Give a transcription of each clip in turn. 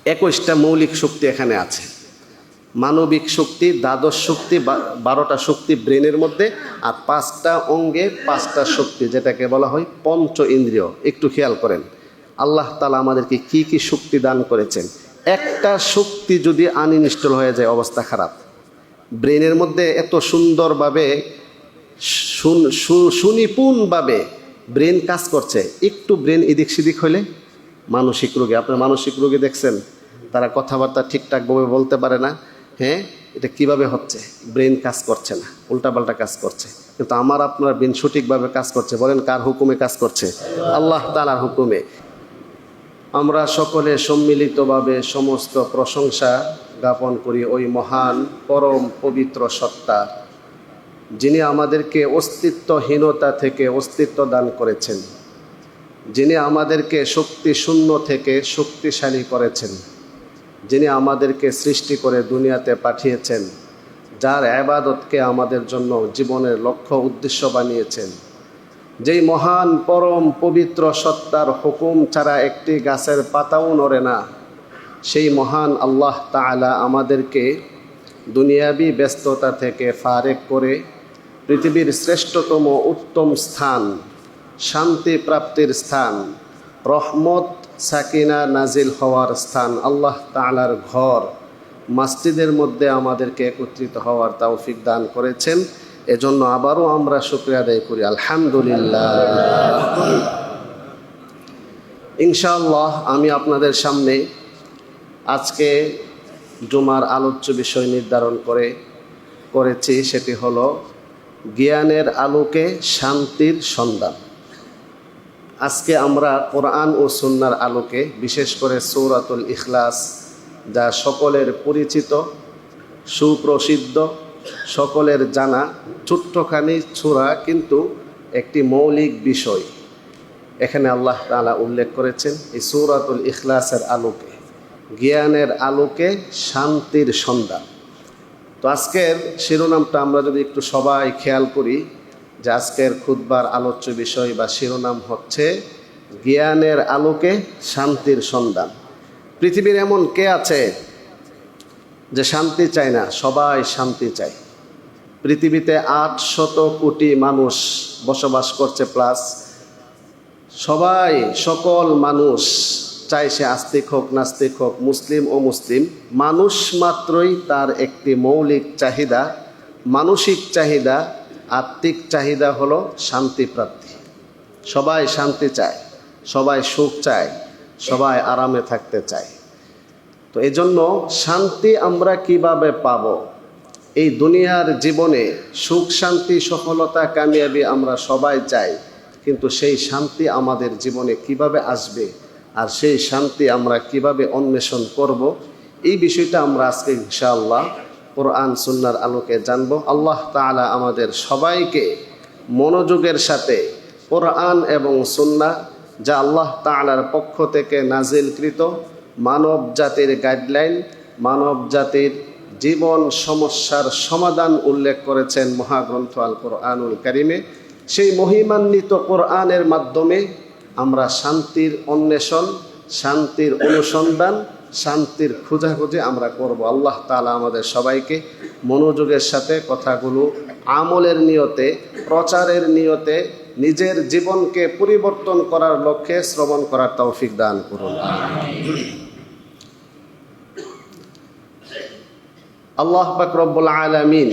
21টা মৌলিক শক্তি এখানে আছে। মানবিক শক্তি, দ্বাদশ শক্তি, 12টা শক্তি ব্রেনের মধ্যে, আর 5টা অঙ্গে 5টা শক্তি, যেটাকে বলা হয় পঞ্চ ইন্দ্রিয়। একটু খেয়াল করেন আল্লাহ তাআলা আমাদেরকে কি কি শক্তি দান করেছেন। একটা শক্তি যদি আনইনস্টল হয়ে যায় অবস্থা খারাপ। ব্রেনের মধ্যে এত সুন্দরভাবে সুনিপুণভাবে ব্রেন কাজ করছে, একটু ব্রেন এদিক সেদিক হলে মানসিক রোগী, আপনার মানসিক রোগী দেখছেন, তারা কথাবার্তা ঠিকঠাকভাবে বলতে পারে না। হ্যাঁ, এটা কিভাবে হচ্ছে? ব্রেন কাজ করছে না, উল্টাপাল্টা কাজ করছে। কিন্তু আমার আপনার ব্রেন সঠিকভাবে কাজ করছে। বলেন কার হুকুমে কাজ করছে? আল্লাহ তাআলার হুকুমে। আমরা সকলে সম্মিলিতভাবে সমস্ত প্রশংসা জ্ঞাপন করি ওই মহান পরম পবিত্র সত্তা, যিনি আমাদেরকে অস্তিত্বহীনতা থেকে অস্তিত্ব দান করেছেন, যিনি আমাদেরকে শক্তি শূন্য থেকে শক্তিশালী করেছেন, যিনি আমাদেরকে সৃষ্টি করে দুনিয়াতে পাঠিয়েছেন, যার ইবাদতকে আমাদের জন্য জীবনের লক্ষ্য উদ্দেশ্য বানিয়েছেন। যেই মহান পরম পবিত্র সত্তার হুকুম ছাড়া একটি গাছের পাতাও নড়ে না, সেই মহান আল্লাহ তাআলা আমাদেরকে দুনিয়াবি ব্যস্ততা থেকে ফারেক করে পৃথিবীর শ্রেষ্ঠতম উত্তম স্থান, শান্তি প্রাপ্তির স্থান, রহমত সাকিনা নাজিল হওয়ার স্থান, আল্লাহ তাআলার ঘর মসজিদের মধ্যে আমাদেরকে একত্রিত হওয়ার তৌফিক দান করেছেন। এজন্য আবারও আমরা শুকরিয়া আদায় করি, আলহামদুলিল্লাহ। ইনশাআল্লাহ আমি আপনাদের সামনে আজকে জুমার আলোচ্য বিষয় নির্ধারণ করেছি, সেটি হলো জ্ঞানের আলোকে শান্তির সন্ধান। আজকে আমরা কোরআন ও সুন্নাহর আলোকে, বিশেষ করে সূরাতুল ইখলাস, যা সকলের পরিচিত, সুপ্রসিদ্ধ, সকলের জানা ছোট্টখানি সূরা, কিন্তু একটি মৌলিক বিষয় এখানে আল্লাহ তাআলা উল্লেখ করেছেন। এই সূরাতুল ইখলাসের আলোকে, জ্ঞানের আলোকে শান্তির সন্ধান। তো আজকের শিরোনামটা আমরা যদি একটু সবাই খেয়াল করি, যে আজকের খুতবার আলোচ্য বিষয় বা শিরোনাম হচ্ছে জ্ঞানের আলোকে শান্তির সন্ধান। পৃথিবীর এমন কে আছে যে শান্তি চায় না? সবাই শান্তি চায়। পৃথিবীতে 800 কোটি মানুষ বসবাস করছে প্লাস। সবাই, সকল মানুষ চাই, সে আস্তিক হোক নাস্তিক হোক, মুসলিম ও মুসলিম, মানুষ মাত্রই তার একটি মৌলিক চাহিদা, মানসিক চাহিদা, আত্মিক চাহিদা হলো শান্তি প্রাপ্তি। সবাই শান্তি চায়, সবাই সুখ চায়, সবাই আরামে থাকতে চায়। তো এই জন্য শান্তি আমরা কিভাবে পাব? এই দুনিয়ার জীবনে সুখ শান্তি সফলতা কামিয়াবি আমরা সবাই চাই, কিন্তু সেই শান্তি আমাদের জীবনে কিভাবে আসবে আর সেই শান্তি আমরা কিভাবে অন্বেষণ করব, এই বিষয়টা আমরা আজকে ইনশাআল্লাহ কোরআন সুন্নাহর আলোকে জানব। আল্লাহ তাআলা আমাদের সবাইকে মনোযোগের সাথে কোরআন এবং সুন্নাহ, যা আল্লাহ তাআলার পক্ষ থেকে নাজিলকৃত মানব জাতির গাইডলাইন, মানব জাতির জীবন সমস্যার সমাধান উল্লেখ করেছেন মহাগ্রন্থ আল কোরআনুল কারিমে, সেই মহিমান্বিত কোরআনের মাধ্যমে আমরা শান্তির অন্বেষণ, শান্তির অনুসন্ধান, শান্তির খোঁজাখুঁজি আমরা করব। আল্লাহ তাআলা আমাদের সবাইকে মনোযোগের সাথে কথাগুলো আমলের নিয়তে, প্রচারের নিয়তে, নিজের জীবনকে পরিবর্তন করার লক্ষ্যে শ্রবণ করার তৌফিক দান করুন। আল্লাহ পাক রব্বুল আলামিন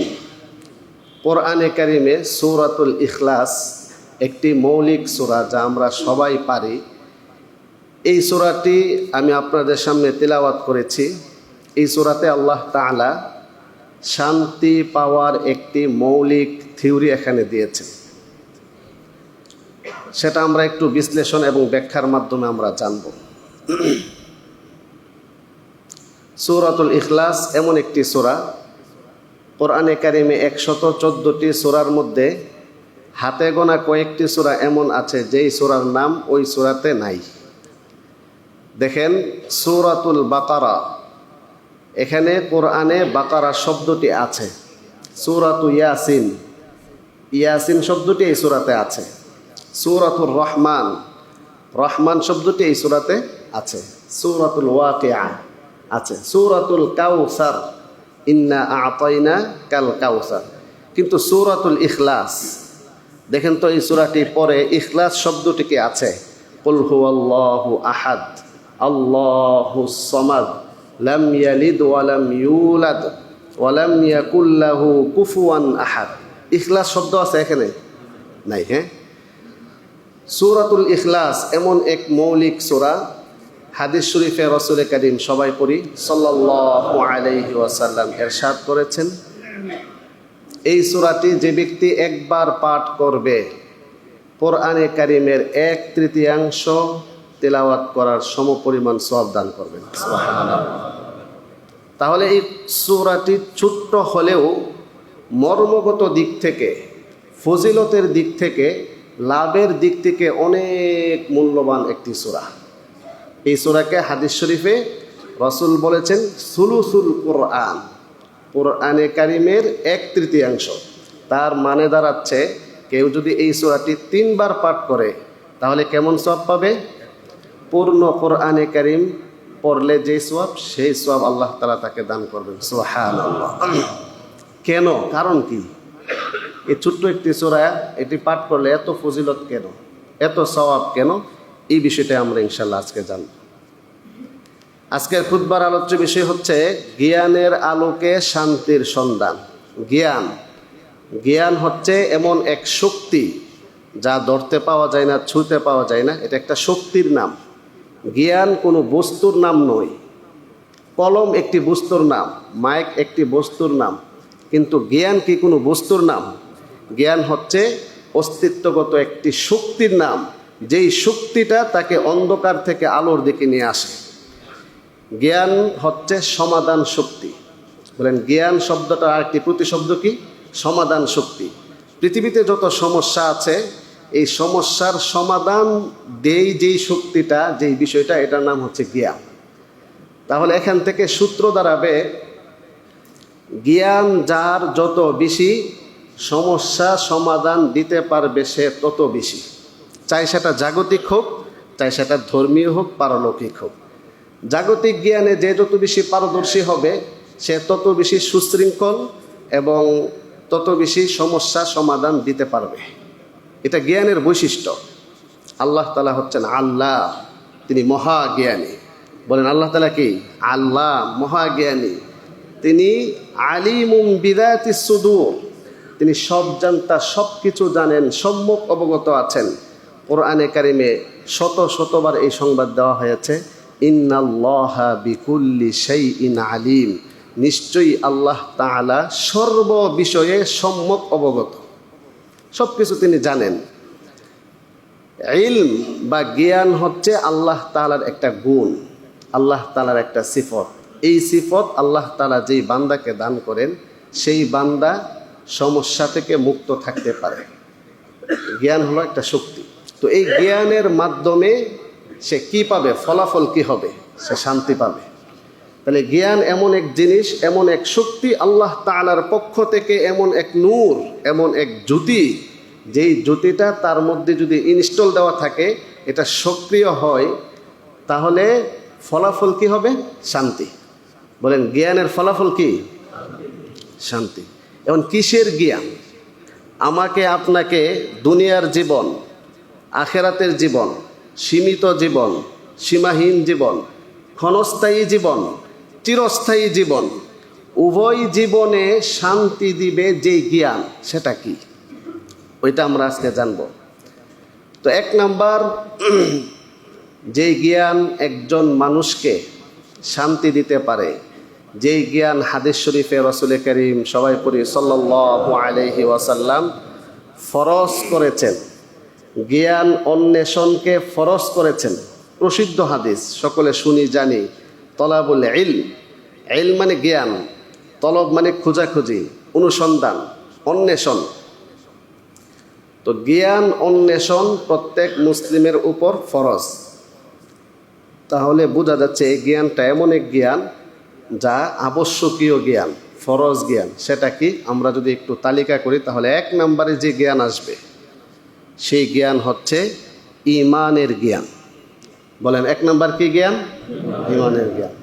কোরআনে কারিমে সূরাতুল ইখলাস, একটি মৌলিক সূরা যা আমরা সবাই পারি, এই সূরাটি আমি আপনাদের সামনে তিলাওয়াত করেছি। এই সূরাতে আল্লাহ তাআলা শান্তি পাওয়ার একটি মৌলিক থিওরি এখানে দিয়েছে। সেটা আমরা একটু বিশ্লেষণ এবং ব্যাখ্যার মাধ্যমে আমরা জানব। সূরাতুল ইখলাস এমন একটি সূরা, কোরআনে কারিমে 114টি সূরার মধ্যে হাতে গোনা কয়েকটি সূরা এমন আছে যেই সূরার নাম ওই সূরাতে নাই। দেখেন সূরাতুল বাকারা, এখানে কোরআনে বাকারা শব্দটি আছে। সূরাতু ইয়াসিন, ইয়াসিন শব্দটি এই সূরাতে আছে। সূরাতুর রহমান, রহমান শব্দটি এই সূরাতে আছে। সূরাতুল ওয়াকিয়া, আছে সূরাতুল কাউসার, ইন্না আ'তাইনা কাল কাউসার। কিন্তু সূরাতুল ইখলাস, দেখেন তো এই সূরাটি পরে ইখলাস শব্দটিকে আছে, কুল হুয়াল্লাহু আহাদ আল্লাহুস সামাদ লাম ইয়ালিদ ওয়া লাম ইউলাদ ওয়া লাম ইয়াকুল লাহু কুফুয়ান আহাদ। ইখলাস শব্দ আছে এখানে? নাই। হ্যাঁ, সূরাতুল ইখলাস এমন এক মৌলিক সূরা, হাদিস শরীফে রাসূল কারীম সবাই পড়ি সাল্লাল্লাহু আলাইহি ওয়াসাল্লাম ইরশাদ করেছেন, এই সূরাটি যে ব্যক্তি একবার পাঠ করবে কোরআনে কারীমের 1/3 তেলাওয়াত করার সমপরিমাণ সওয়াব দান করবেন। সুবহানাল্লাহ। তাহলে এই সূরাটি ছোট্ট হলেও মর্মগত দিক থেকে, ফজিলতের দিক থেকে, লাভের দিক থেকে অনেক মূল্যবান একটি সূরা। এই সূরাকে হাদিস শরীফে রাসূল বলেছেন সুলুসুল কোরআন, কোরআনে কারীমের 1/3। তার মানে দাঁড়াচ্ছে কেউ যদি এই সূরাটি 3 বার পাঠ করে তাহলে কেমন সওয়াব পাবে? পূর্ণ কোরআনে কারীম পড়লে যে সওয়াব, সেই সওয়াব আল্লাহ তাআলা তাকে দান করবেন। সুবহানাল্লাহ। কেন? কারণ কি? এই ছোট্ট একটি সূরা, এটি পাঠ করলে এত ফজিলত কেন, এত সওয়াব কেন? এই বিষয়টা আমরা ইনশাআল্লাহ আজকে জানব। আজকের খুতবার আলোচ্য বিষয় হচ্ছে জ্ঞানের আলোকে শান্তির সন্ধান। জ্ঞান হচ্ছে এমন এক শক্তি যা ধরতে পাওয়া যায় না, ছুঁতে পাওয়া যায় না। এটা একটা শক্তির নাম। জ্ঞান কোনো বস্তুর নাম নয়। কলম একটি বস্তুর নাম, মাইক একটি বস্তুর নাম, কিন্তু জ্ঞান কি কোনো বস্তুর নাম? জ্ঞান হচ্ছে অস্তিত্বগত একটি শক্তির নাম, যেই শক্তিটা তাকে অন্ধকার থেকে আলোর দিকে নিয়ে আসে। জ্ঞান হচ্ছে সমাধান শক্তি। বলেন, জ্ঞান শব্দটা আরেকটি প্রতিশব্দ কি? সমাধান শক্তি। পৃথিবীতে যত সমস্যা আছে, এই সমস্যার সমাধান যেই শক্তিটা, যেই বিষয়টা, এটার নাম হচ্ছে জ্ঞান। তাহলে এখান থেকে সূত্র দাঁড়াবে, জ্ঞান যার যত বেশি সমস্যা সমাধান দিতে পারবে সে তত বেশি, চাই সেটা জাগতিক হোক, চাই সেটা ধর্মীয় হোক, পারলৌকিক হোক। জাগতিক জ্ঞানে যে যত বেশি পারদর্শী হবে সে তত বেশি সুশৃঙ্খল এবং তত বেশি সমস্যা সমাধান দিতে পারবে। এটা জ্ঞানের বৈশিষ্ট্য। আল্লাহ তাআলা হচ্ছেন আল্লাহ, তিনি মহাজ্ঞানী। বলেন, আল্লাহ তাআলা কি? আল্লাহ, মহাজ্ঞানী। তিনি আলিমুম বিযাতিস সুদূর, তিনি সব জানতা, সব কিছু জানেন, সম্যক অবগত আছেন। কোরআনে কারিমে শতবার এই সংবাদ দেওয়া হয়েছে, ইন্নাল্লাহা বিকুল্লি শাইইন আলিম, নিশ্চয়ই আল্লাহ তাআলা সর্ব বিষয়ে সম্যক অবগত, সব কিছু তিনি জানেন। ইলম বা জ্ঞান হচ্ছে আল্লাহ তাআলার একটা গুণ, আল্লাহ তাআলার একটা সিফত। এই সিফত আল্লাহ তাআলা যেই বান্দাকে দান করেন, সেই বান্দা সমস্যা থেকে মুক্ত থাকতে পারে। জ্ঞান হলো একটা শক্তি। তো এই জ্ঞানের মাধ্যমে সে কি পাবে? ফলাফল কি হবে? সে শান্তি পাবে। তাহলে জ্ঞান এমন এক জিনিস, এমন এক শক্তি, আল্লাহ তাআলার পক্ষ থেকে এমন এক নূর, এমন এক জ্যোতি, যেই জ্যোতিটা তার মধ্যে যদি ইনস্টল দেওয়া থাকে, এটা সক্রিয় হয়, তাহলে ফলাফল কি হবে? শান্তি। বলেন, জ্ঞানের ফলাফল কি? শান্তি। এখন কিসের জ্ঞান? আমাকে আপনাকে দুনিয়ার জীবন, আখেরাতের জীবন, সীমিত জীবন, সীমাহীন জীবন, ক্ষণস্থায়ী জীবন, চিরস্থায়ী জীবন, উভয় জীবনে শান্তি দিবে যেই জ্ঞান, সেটা কি? ওইটা আমরা আজকে জানব। তো 1 নাম্বার, যেই জ্ঞান একজন মানুষকে শান্তি দিতে পারে, যেই জ্ঞান হাদিস শরীফে রাসূল কারীম সবাই পড়ি সাল্লাল্লাহু আলাইহি ওয়াসাল্লাম ফরজ করেছেন, জ্ঞান অন্বেষণকে ফরজ করেছেন। প্রসিদ্ধ হাদিস, সকলে শুনি জানি, তলাবুল ইলম, ইলম মানে জ্ঞান, তলব মানে খোঁজাখুঁজি, অনুসন্ধান, অন্বেষণ। তো জ্ঞান অন্বেষণ প্রত্যেক মুসলিমের উপর ফরজ। তাহলে বোঝা যাচ্ছে এই জ্ঞানটা এমন এক জ্ঞান যা আবশ্যকীয় জ্ঞান, ফরজ জ্ঞান। সেটা কি? আমরা যদি একটু তালিকা করি তাহলে 1 নম্বরে যে জ্ঞান আসবে সেই জ্ঞান হচ্ছে ঈমানের জ্ঞান। বলেন, 1 নম্বর কি জ্ঞান? ঈমানের জ্ঞান।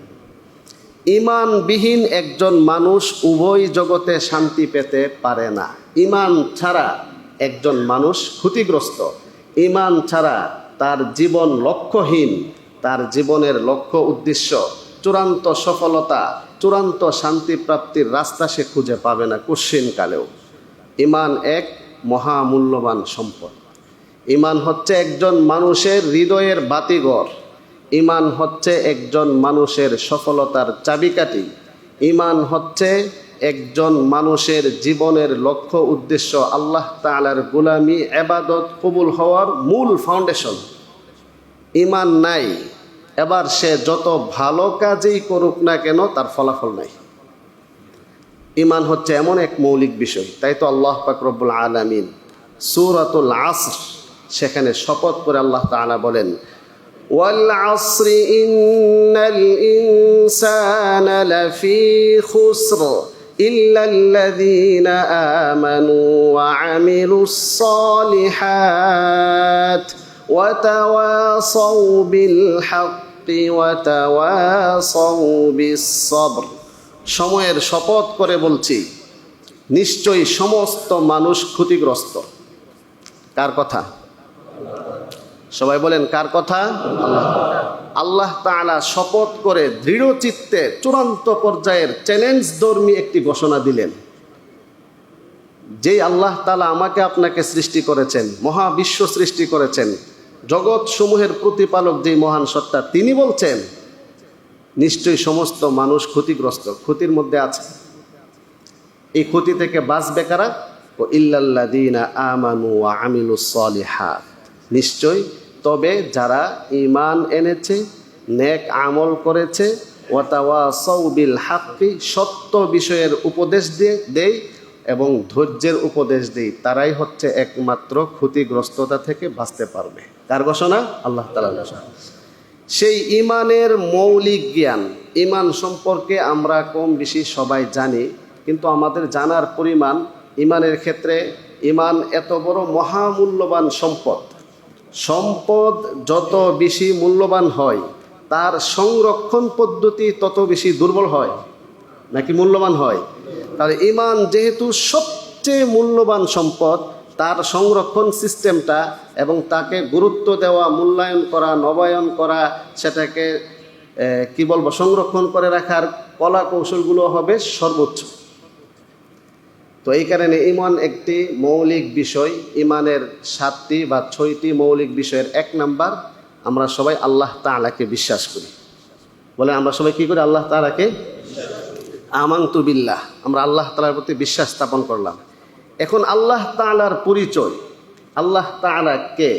ইমানবিহীন একজন মানুষ উভয় জগতে শান্তি পেতে পারে না। ইমান ছাড়া একজন মানুষ ক্ষতিগ্রস্ত, ইমান ছাড়া তার জীবন লক্ষ্যহীন, তার জীবনের লক্ষ্য উদ্দেশ্য, চূড়ান্ত সফলতা, চূড়ান্ত শান্তি প্রাপ্তির রাস্তা সে খুঁজে পাবে না কুশ্চিনকালেও। ইমান এক মহামূল্যবান সম্পদ। ইমান হচ্ছে একজন মানুষের হৃদয়ের বাতিঘর। ইমান হচ্ছে একজন মানুষের সফলতার চাবিকাঠি। ইমান হচ্ছে একজন মানুষের জীবনের লক্ষ্য উদ্দেশ্য, আল্লাহ তাআলার গোলামি, ইবাদত কবুল হওয়ার মূল ফাউন্ডেশন। ইমান নাই, এবার সে যত ভালো কাজই করুক না কেন তার ফলাফল নাই। ইমান হচ্ছে এমন এক মৌলিক বিষয়। তাই তো আল্লাহ পাক রব্বুল আলামিন সূরাতুল আসর, সেখানে শপথ করে আল্লাহ তাআলা বলেন, ওয়াল আসরি ইন্নাল ইনসানা লাফি খুসর ইল্লাল্লাযীনা আমানু ওয়া আমিলুস সালিহাত ওয়া তাওয়াসাউ বিল হাক্কি ওয়া তাওয়াসাউ বিস সবর। সময়ের শপথ করে বলছি, নিশ্চয়ই সমস্ত মানুষ ক্ষতিগ্রস্ত। কার কথা? সবাই বলেন কার কথা? আল্লাহ তাআলা শপথ করে দৃঢ় চিত্তে চূড়ান্ত পর্যায়ের চ্যালেঞ্জ ধর্মী একটি ঘোষণা দিলেন। যেই আল্লাহ তাআলা আমাকে আপনাকে সৃষ্টি করেছেন, মহাবিশ্ব সৃষ্টি করেছেন, জগৎ সমূহের প্রতিপালক যেই মহান সত্তা, তিনি বলছেন নিশ্চয়ই সমস্ত মানুষ ক্ষতিগ্রস্ত, ক্ষতির মধ্যে আছে। এই ক্ষতি থেকে বাঁচবে কারা? ও ইল্লাল্লাযীনা আমানু ওয়া আমিলুস সালিহাত, নিশ্চয় তবে যারা ঈমান এনেছে, নেক আমল করেছে, ওয়া তাওয়াসাউ বিল হাক্কি, সত্য বিষয়ের উপদেশ দেয় এবং ধৈর্যের উপদেশ দেয়, তারাই হচ্ছে একমাত্র ক্ষতিগ্রস্ততা থেকে বাঁচতে পারবে। কার ঘোষণা? আল্লাহ তাআলার ঘোষণা। সেই ঈমানের মৌলিক জ্ঞান, ঈমান সম্পর্কে আমরা কম বেশি সবাই জানি, কিন্তু আমাদের জানার পরিমাণ, ঈমানের ক্ষেত্রে ঈমান এত বড় মহামূল্যবান সম্পদ। সম্পদ যত বেশি মূল্যবান হয়, তার সংরক্ষণ পদ্ধতি তত বেশি দুর্বল হয় নাকি মূল্যবান হয়? তাহলে ঈমান যেহেতু সবচেয়ে মূল্যবান সম্পদ, তার সংরক্ষণ সিস্টেমটা এবং তাকে গুরুত্ব দেওয়া, মূল্যায়ন করা, নবায়ন করা, সেটাকে সংরক্ষণ করে রাখার কলা কৌশলগুলো হবে সর্বোচ্চ। তো এই কারণে ঈমান একটি মৌলিক বিষয়। ঈমানের 7টি বা 6টি মৌলিক বিষয়ের 1 নাম্বার, আমরা সবাই আল্লাহ তাআলাকে বিশ্বাস করি। বলে আমরা সবাই কি করি? আল্লাহ তাআলাকে আমানতু বিল্লাহ, আমরা আল্লাহ তাআলার প্রতি বিশ্বাস স্থাপন করলাম। এখন আল্লাহ তাআলার পরিচয়, আল্লাহ তাআলা কে,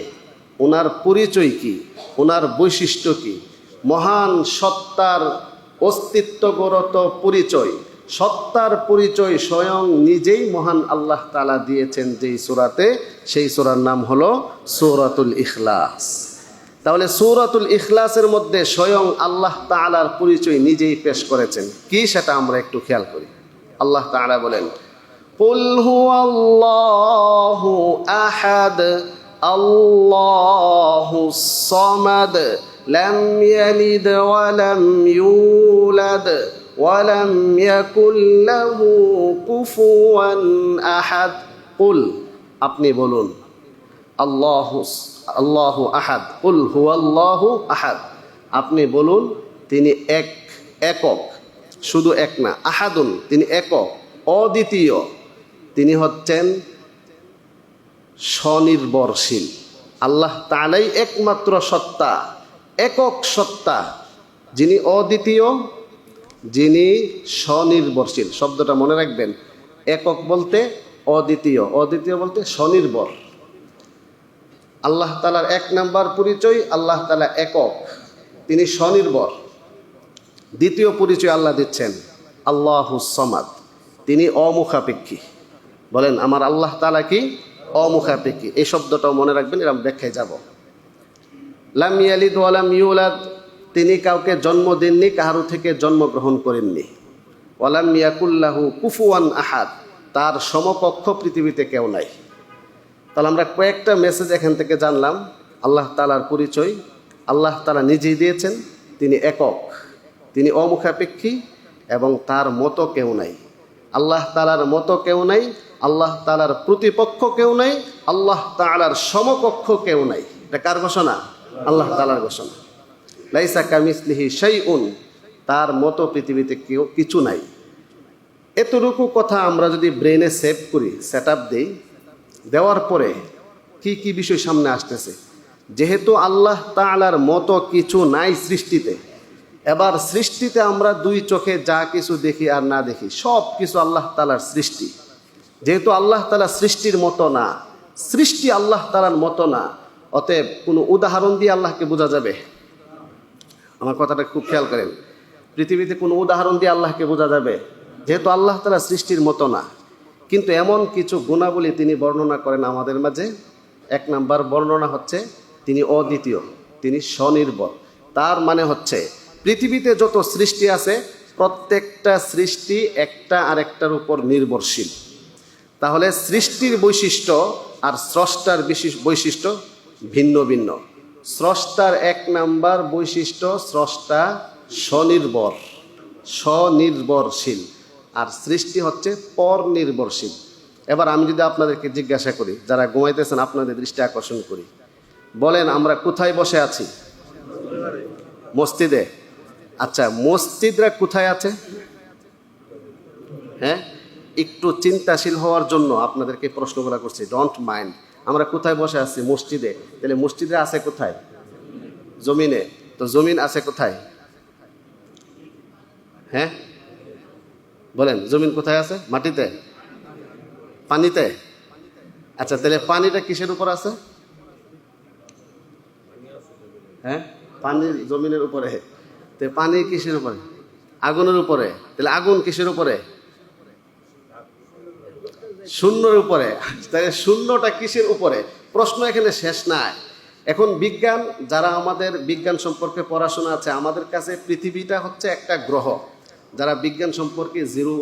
ওনার পরিচয় কি, ওনার বৈশিষ্ট্য কি, মহান সত্তার অস্তিত্বগত পরিচয়, সত্তার পরিচয় স্বয়ং নিজেই মহান আল্লাহ তাআলা দিয়েছেন যেই সূরাতে, সেই সূরার নাম হলো সূরাতুল ইখলাস। তাহলে সূরাতুল ইখলাসের মধ্যে স্বয়ং আল্লাহ তাআলার পরিচয় নিজেই পেশ করেছেন। কি সেটা আমরা একটু খেয়াল করি। আল্লাহ তাআলা বলেন, কুল হুয়াল্লাহু আহাদ আল্লাহুস সামাদ লাম ইয়ালিদ ওয়া লাম ইউলাদ ওয়া লাম ইয়াকুল লাহু কুফুয়ান আহাদ। কুল, আপনি বলুন, আল্লাহু আহাদ, কুল হুয়াল্লাহু আহাদ, আপনি বলুন তিনি একক, শুধু এক না, আহাদুন, তিনি একক, অদ্বিতীয়, তিনি হচ্ছেন স্বনির্ভরশীল। আল্লাহ তাআলাই একমাত্র সত্তা, একক সত্তা, যিনি অদ্বিতীয়, যিনি স্বনির্ভরশীল। শব্দটা মনে রাখবেন, একক বলতে অদ্বিতীয়, অদ্বিতীয় বলতে স্বনির্ভর। আল্লাহ তাআলার 1 নাম্বার পরিচয়, আল্লাহ তাআলা একক, তিনি স্বনির্ভর। দ্বিতীয় পরিচয় আল্লাহ দিচ্ছেন আল্লাহুস সামাদ, তিনি অমুখাপেক্ষী। বলেন আমার আল্লাহ তাআলা কি? অমুখাপেক্ষী। এই শব্দটাও মনে রাখবেন, এরকম ব্যাখ্যায় যাব। লাম ইয়ালিদ ওয়া লাম ইউলাদ, তিনি কাউকে জন্ম দেননি, কাহারও থেকে জন্মগ্রহণ করেননি। ওয়া লাম ইয়াকুল লাহু কুফুয়ান আহাদ, তার সমকক্ষ পৃথিবীতে কেউ নাই। তাহলে আমরা কয়েকটা মেসেজ এখান থেকে জানলাম। আল্লাহ তাআলার পরিচয় আল্লাহ তাআলা নিজেই দিয়েছেন, তিনি একক, তিনি অমুখাপেক্ষী এবং তার মতো কেউ নাই। আল্লাহ তাআলার মতো কেউ নাই, আল্লাহ তাআলার প্রতিপক্ষ কেউ নাই, আল্লাহ তাআলার সমকক্ষ কেউ নাই। এটা কার ঘোষণা? আল্লাহ তাআলার ঘোষণা। লাইসা কামিসলিহি শাইউন, তার মতো পৃথিবীতে কেউ কিছু নাই। এতটুকু কথা আমরা যদি ব্রেনে সেভ করি, সেট আপ দিই, দেওয়ার পরে কি কি বিষয় সামনে আসতেছে। যেহেতু আল্লাহ তাআলার মতো কিছু নাই সৃষ্টিতে, এবার সৃষ্টিতে আমরা দুই চোখে যা কিছু দেখি আর না দেখি সব কিছু আল্লাহ তাআলার সৃষ্টি। যেহেতু আল্লাহ তাআলা সৃষ্টির মতো না, সৃষ্টি আল্লাহ তাআলার মতো না, অতএব কোনো উদাহরণ দিয়ে আল্লাহকে বোঝা যাবে? আমার কথাটা খুব খেয়াল করেন। পৃথিবীতে কোনো উদাহরণ দিয়ে আল্লাহকে বোঝা যাবে? যেহেতু আল্লাহ তাআলা সৃষ্টির মতো না, কিন্তু এমন কিছু গুণাবলী তিনি বর্ণনা করেন আমাদের মাঝে। এক নাম্বার বর্ণনা হচ্ছে তিনি অদ্বিতীয়, তিনি স্বনির্ভর। তার মানে হচ্ছে পৃথিবীতে যত সৃষ্টি আছে প্রত্যেকটা সৃষ্টি একটা আরেকটার উপর নির্ভরশীল। তাহলে সৃষ্টির বৈশিষ্ট্য আর স্রষ্টার বৈশিষ্ট্য ভিন্ন ভিন্ন। স্রষ্টার এক নাম্বার বৈশিষ্ট্য, স্রষ্টা স্বনির্ভর, স্বনির্ভরশীল, আর সৃষ্টি হচ্ছে পরনির্ভরশীল। এবার আমি যদি আপনাদেরকে জিজ্ঞাসা করি, যারা ঘুমাইতেছেন আপনাদের দৃষ্টি আকর্ষণ করি, বলেন আমরা কোথায় বসে আছি? মসজিদে। আচ্ছা, মসজিদরা কোথায় আছে? হ্যাঁ, একটু চিন্তাশীল হওয়ার জন্য আপনাদেরকে প্রশ্নগুলো করছি, ডোন্ট মাইন্ড। আমরা কোথায় বসে আছি? মসজিদে। তাহলে মসজিদে আছে কোথায়? জমিনে। তো জমিন আছে কোথায়? হ্যাঁ বলেন, জমিন কোথায় আছে? মাটিতে? পানিতে? আচ্ছা, তাহলে পানিটা কিসের উপর আছে? হ্যাঁ, পানি জমিনের উপরে। তো পানি কিসের উপরে? আগুনের উপরে। তাহলে আগুন কিসের উপরে? শূন্যের উপরে। তাহলে শূন্যটা কিসের উপরে? প্রশ্ন এখানে শেষ নাই। এখন বিজ্ঞান, যারা আমাদের বিজ্ঞান সম্পর্কে পড়াশোনা আছে, আমাদের কাছে পৃথিবীটা হচ্ছে একটা গ্রহ। যারা বিজ্ঞান সম্পর্কে জিরো,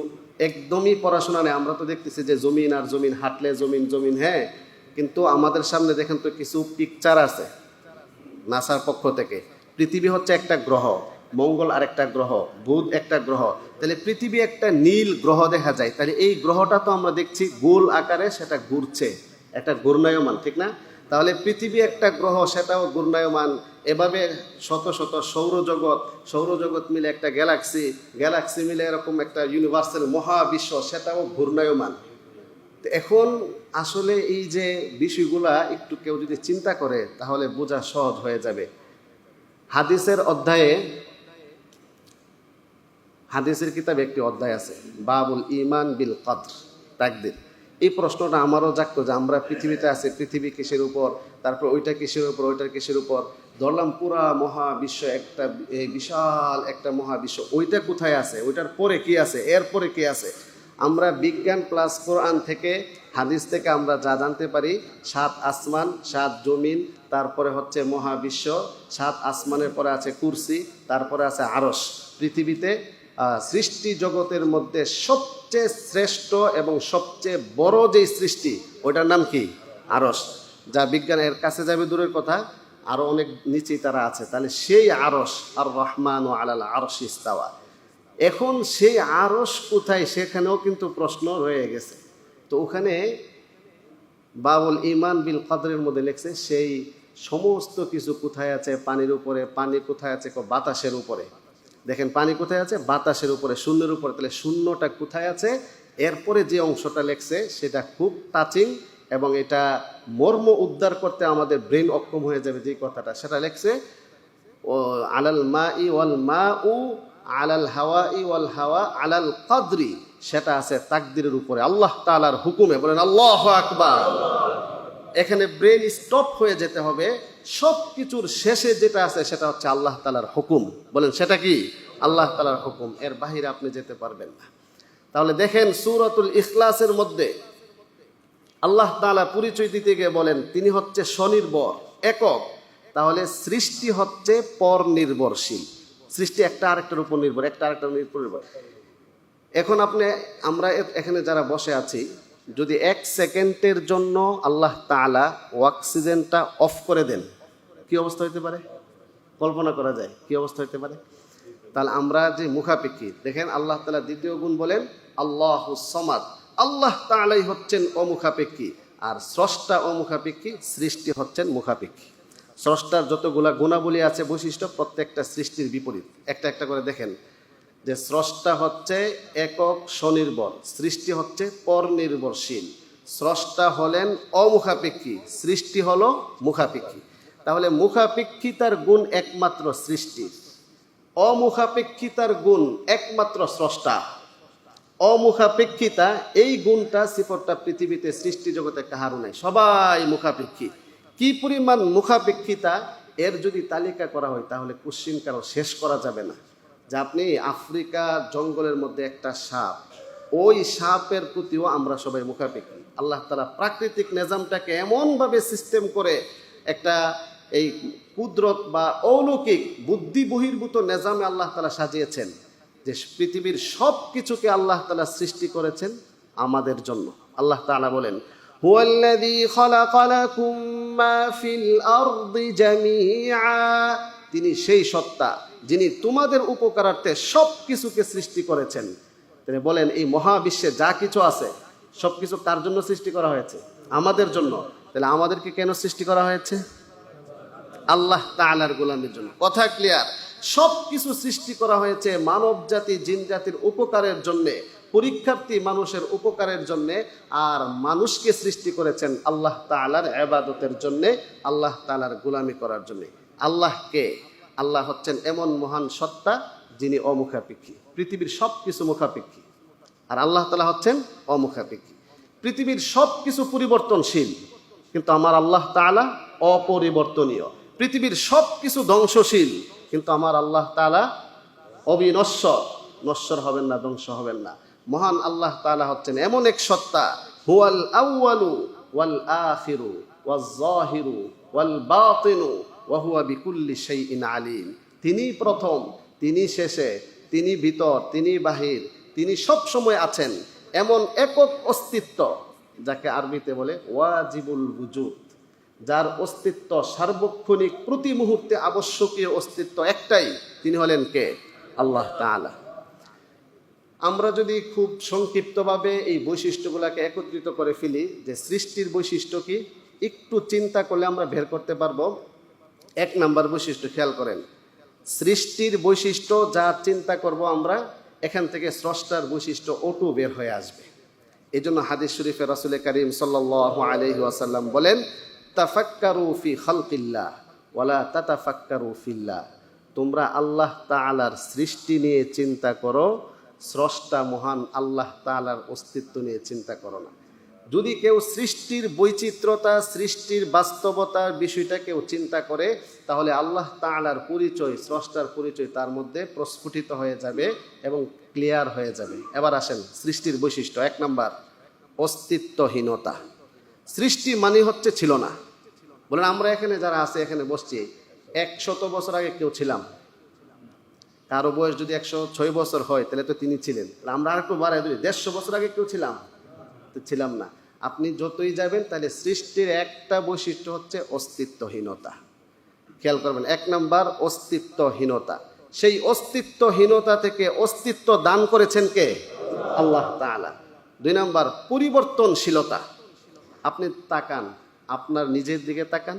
একদমই পড়াশোনা নেই, আমরা তো দেখতেছি যে জমিন আর জমিন, হাঁটলে জমিন জমিন। হ্যাঁ, কিন্তু আমাদের সামনে দেখেন তো কিছু পিকচার আছে নাসার পক্ষ থেকে। পৃথিবী হচ্ছে একটা গ্রহ, মঙ্গল আর একটা গ্রহ, বুধ একটা গ্রহ। তাহলে পৃথিবী একটা নীল গ্রহ দেখা যায়। তাহলে এই গ্রহটা তো আমরা দেখছি গোল আকারে, সেটা ঘুরছে, একটা ঘূর্ণায়মান, ঠিক না? তাহলে পৃথিবী একটা গ্রহ, সেটাও ঘূর্ণায়মান। এভাবে শত শত সৌরজগৎ, সৌরজগৎ মিলে একটা গ্যালাক্সি, গ্যালাক্সি মিলে এরকম একটা ইউনিভার্সাল মহাবিশ্ব, সেটাও ঘূর্ণায়মান। এখন আসলে এই যে বিষয়গুলা একটু কেউ যদি চিন্তা করে তাহলে বোঝা সহজ হয়ে যাবে। হাদিসের অধ্যায়ে, হাদিসের কিতাবে একটি অধ্যায় আছে, বাবুল ইমান বিল কদর, তাকদির। এই প্রশ্নটা আমারও জাগতো যে আমরা পৃথিবীতে আছি, পৃথিবী কিসের উপর, তারপর ওইটা কিসের উপর, ওইটার কিসের উপর। ধরলাম পুরা মহাবিশ্ব একটা, এই বিশাল একটা মহাবিশ্ব, ওইটা কোথায় আছে, ওইটার পরে কি আছে, এরপরে কি আছে। আমরা বিজ্ঞান প্লাস কোরআন থেকে, হাদিস থেকে আমরা যা জানতে পারি, 7 আসমান, 7 জমিন, তারপরে হচ্ছে মহাবিশ্ব, 7 আসমানের পরে আছে কুরসি, তারপরে আছে আরশ। পৃথিবীতে সৃষ্টি জগতের মধ্যে সবচেয়ে শ্রেষ্ঠ এবং সবচেয়ে বড় যে সৃষ্টি, ওইটার নাম কি? আরশ। যা বিজ্ঞানের কাছে যাবে দূরের কথা, আরো অনেক নিচেই তারা আছে। তাহলে সেই আরশ, আর রহমান ও আলাল আরশ ইস্তাওয়া। এখন সেই আরশ কোথায়, সেখানেও কিন্তু প্রশ্ন রয়ে গেছে। তো ওখানে বাবুল ইমান বিল কদরের মধ্যে লেখছে সেই সমস্ত কিছু কোথায় আছে, পানির উপরে। পানি কোথায় আছে? বাতাসের উপরে। দেখেন, পানি কোথায় আছে? বাতাসের উপরে, শূন্যের উপরে। তাহলে শূন্যটা কোথায় আছে? এরপরে যে অংশটা লেখছে সেটা খুব টাচিং, এবং এটা মর্ম উদ্ধার করতে আমাদের ব্রেন অক্ষম হয়ে যাবে। যে কথাটা সেটা লেখছে, ও আলাল মা ই ওয়াল মা উ আলাল হাওয়া ই ওয়াল হাওয়া আলাল কদরি, সেটা আছে তাকদিরের উপরে, আল্লাহ তাআলার হুকুমে। বলেন আল্লাহু আকবার। এখানে ব্রেন স্টপ হয়ে যেতে হবে। সব কিছুর শেষে যেটা আছে সেটা হচ্ছে আল্লাহ তাআলার হুকুম। বলেন সেটা কি? আল্লাহ তাআলার হুকুম, এর বাহিরে আপনি যেতে পারবেন না। তাহলে দেখেন সূরাতুল ইখলাসের মধ্যে আল্লাহ তাআলা পরিচয় দিতে গিয়ে বলেন তিনি হচ্ছে স্বনির্ভর, একক। তাহলে সৃষ্টি হচ্ছে পর নির্ভরশীল। সৃষ্টি একটা আরেকটার উপর নির্ভর, একটা আরেকটার উপর নির্ভর। এখন আমরা এখানে যারা বসে আছি, যদি 1 সেকেন্ডের জন্য আল্লাহ তাআলা অক্সিজেনটা অফ করে দেন, কি অবস্থা হতে পারে? কল্পনা করা যায় কি অবস্থা হতে পারে? তাহলে আমরা যে মুখাপেক্ষী, দেখেন আল্লাহ তাআলা দ্বিতীয় গুণ বলেন আল্লাহুস সামাদ, আল্লাহ তাআলাই হচ্ছেন অমুখাপেক্ষী, আর স্রষ্টা অমুখাপেক্ষী, সৃষ্টি হচ্ছেন মুখাপেক্ষী। স্রষ্টার যতগুলা গুণাবলী আছে, বৈশিষ্ট্য, প্রত্যেকটা সৃষ্টির বিপরীত। একটা একটা করে দেখেন যে স্রষ্টা হচ্ছে একক স্বনির্ভর, সৃষ্টি হচ্ছে পরনির্ভরশীল। স্রষ্টা হলেন অমুখাপেক্ষী, সৃষ্টি হলো মুখাপেক্ষী। তাহলে মুখাপেক্ষিতার গুণ একমাত্র সৃষ্টির, অমুখাপেক্ষিতার গুণ একমাত্র স্রষ্টা। অমুখাপেক্ষিতা এই গুণটা, সিফতটা পৃথিবীতে সৃষ্টি জগতে কাহারও নাই, সবাই মুখাপেক্ষী। কি পরিমাণ মুখাপেক্ষিতা, এর যদি তালিকা করা হয় তাহলে কোশ্চিন কারো শেষ করা যাবে না। যে আপনি আফ্রিকা জঙ্গলের মধ্যে একটা সাপ, ওই সাপের প্রতিও আমরা সবাই মুখাপেক্ষী। আল্লাহ তাআলা প্রাকৃতিক নিজামটাকে এমনভাবে সিস্টেম করে একটা এই কুদরত বা অলৌকিক বুদ্ধি বহির্ভূত নিজামে আল্লাহ তাআলা সাজিয়েছেন যে পৃথিবীর সব কিছুকে আল্লাহ তাআলা সৃষ্টি করেছেন আমাদের জন্য। আল্লাহ তাআলা বলেন হুয়াল্লাযী খালাকা লাকুম মা ফিল আরদি জামিআ, তিনি সেই সত্তা যিনি তোমাদের উপকারার্থে সব কিছুকে সৃষ্টি করেছেন। তিনি বলেন এই মহাবিশ্বে যা কিছু আছে সব কিছু কার জন্য সৃষ্টি করা হয়েছে? আমাদের জন্য। তাহলে আমাদেরকে কেন সৃষ্টি করা হয়েছে? আল্লাহ তাআলার গোলামীর জন্য। কথা ক্লিয়ার? সব কিছু সৃষ্টি করা হয়েছে মানব জাতি, জিন জাতির উপকারের জন্যে, পরীক্ষার্থী মানুষের উপকারের জন্যে, আর মানুষকে সৃষ্টি করেছেন আল্লাহ তাআলার ইবাদতের জন্যে, আল্লাহ তাআলার গোলামি করার জন্যে। আল্লাহকে, আল্লাহ হচ্ছেন এমন মহান সত্তা যিনি অমুখাপেক্ষী। পৃথিবীর সব কিছু মুখাপেক্ষী, আর আল্লাহ তাআলা হচ্ছেন অমুখাপেক্ষী। পৃথিবীর সব কিছু পরিবর্তনশীল, কিন্তু আমার আল্লাহ তাআলা অপরিবর্তনীয়। পৃথিবীর সব কিছু ধ্বংসশীল, কিন্তু আমার আল্লাহ তাআলা অবিনশ্বর, নশ্বর হবেন না, ধ্বংস হবেন না। মহান আল্লাহ তাআলা হচ্ছেন এমন এক সত্তা, হুয়াল আউয়ালু ওয়াল আখিরু ওয়াজ যাহিরু ওয়াল বাতিনু ওয়া হুয়া বিকুল্লি শাইইন আলিম। তিনি প্রথম, তিনি শেষে, তিনি ভিতর, তিনি বাহির, তিনি সব সময় আছেন। এমন একক অস্তিত্ব যাকে আরবিতে বলে ওয়াজিবুল ওয়ুজুদ, যার অস্তিত্ব সার্বক্ষণিক, প্রতি মুহূর্তে আবশ্যকীয় অস্তিত্ব একটাই, তিনি হলেন কে? আল্লাহ তাআলা। আমরা যদি খুব সংক্ষিপ্তভাবে এই বৈশিষ্ট্যগুলোকে একত্রিত করে ফেলি যে সৃষ্টির বৈশিষ্ট্য কি, একটু চিন্তা করলে আমরা বের করতে পারবো। এক নাম্বার বৈশিষ্ট্য খেয়াল করেন, সৃষ্টির বৈশিষ্ট্য যা চিন্তা করব আমরা, এখান থেকে স্রষ্টার বৈশিষ্ট্য অটু বের হয়ে আসবে। এই জন্য হাদিস শরীফে রাসূল করিম সাল্লাল্লাহু আলাইহি ওয়াসাল্লাম বলেন তাফাক্কারু ফি খালকিল্লাহ ওয়ালা তাতাফাক্কারু ফিল্লাহ, তোমরা আল্লাহ তাআলার সৃষ্টি নিয়ে চিন্তা করো, স্রষ্টা মহান আল্লাহ তাআলার অস্তিত্ব নিয়ে চিন্তা করো না। যদি কেউ সৃষ্টির বৈচিত্র্যতা, সৃষ্টির বাস্তবতার বিষয়টা কেউ চিন্তা করে, তাহলে আল্লাহ তাআলার পরিচয়, স্রষ্টার পরিচয় তার মধ্যে প্রস্ফুটিত হয়ে যাবে এবং ক্লিয়ার হয়ে যাবে। এবার আসেন সৃষ্টির বৈশিষ্ট্য। এক নাম্বার, অস্তিত্বহীনতা। সৃষ্টি মানে হচ্ছে ছিল না। বলেন আমরা এখানে যারা আছে, এখানে বসছি, 100 বছর আগে কেউ ছিলাম? কারো বয়স যদি 106 বছর হয় তাহলে তো তিনি ছিলেন। আমরা আর একটু বাড়াই দিই, 150 বছর আগে কেউ ছিলাম? ছিলাম না। আপনি যতই যাবেন, তাহলে সৃষ্টির একটা বৈশিষ্ট্য হচ্ছে অস্তিত্বহীনতা। খেয়াল করবেন, এক নাম্বার অস্তিত্বহীনতা। সেই অস্তিত্বহীনতা থেকে অস্তিত্ব দান করেছেন কে? আল্লাহ তাআলা। 2 নাম্বার পরিবর্তনশীলতা। আপনি তাকান, আপনার নিজের দিকে তাকান,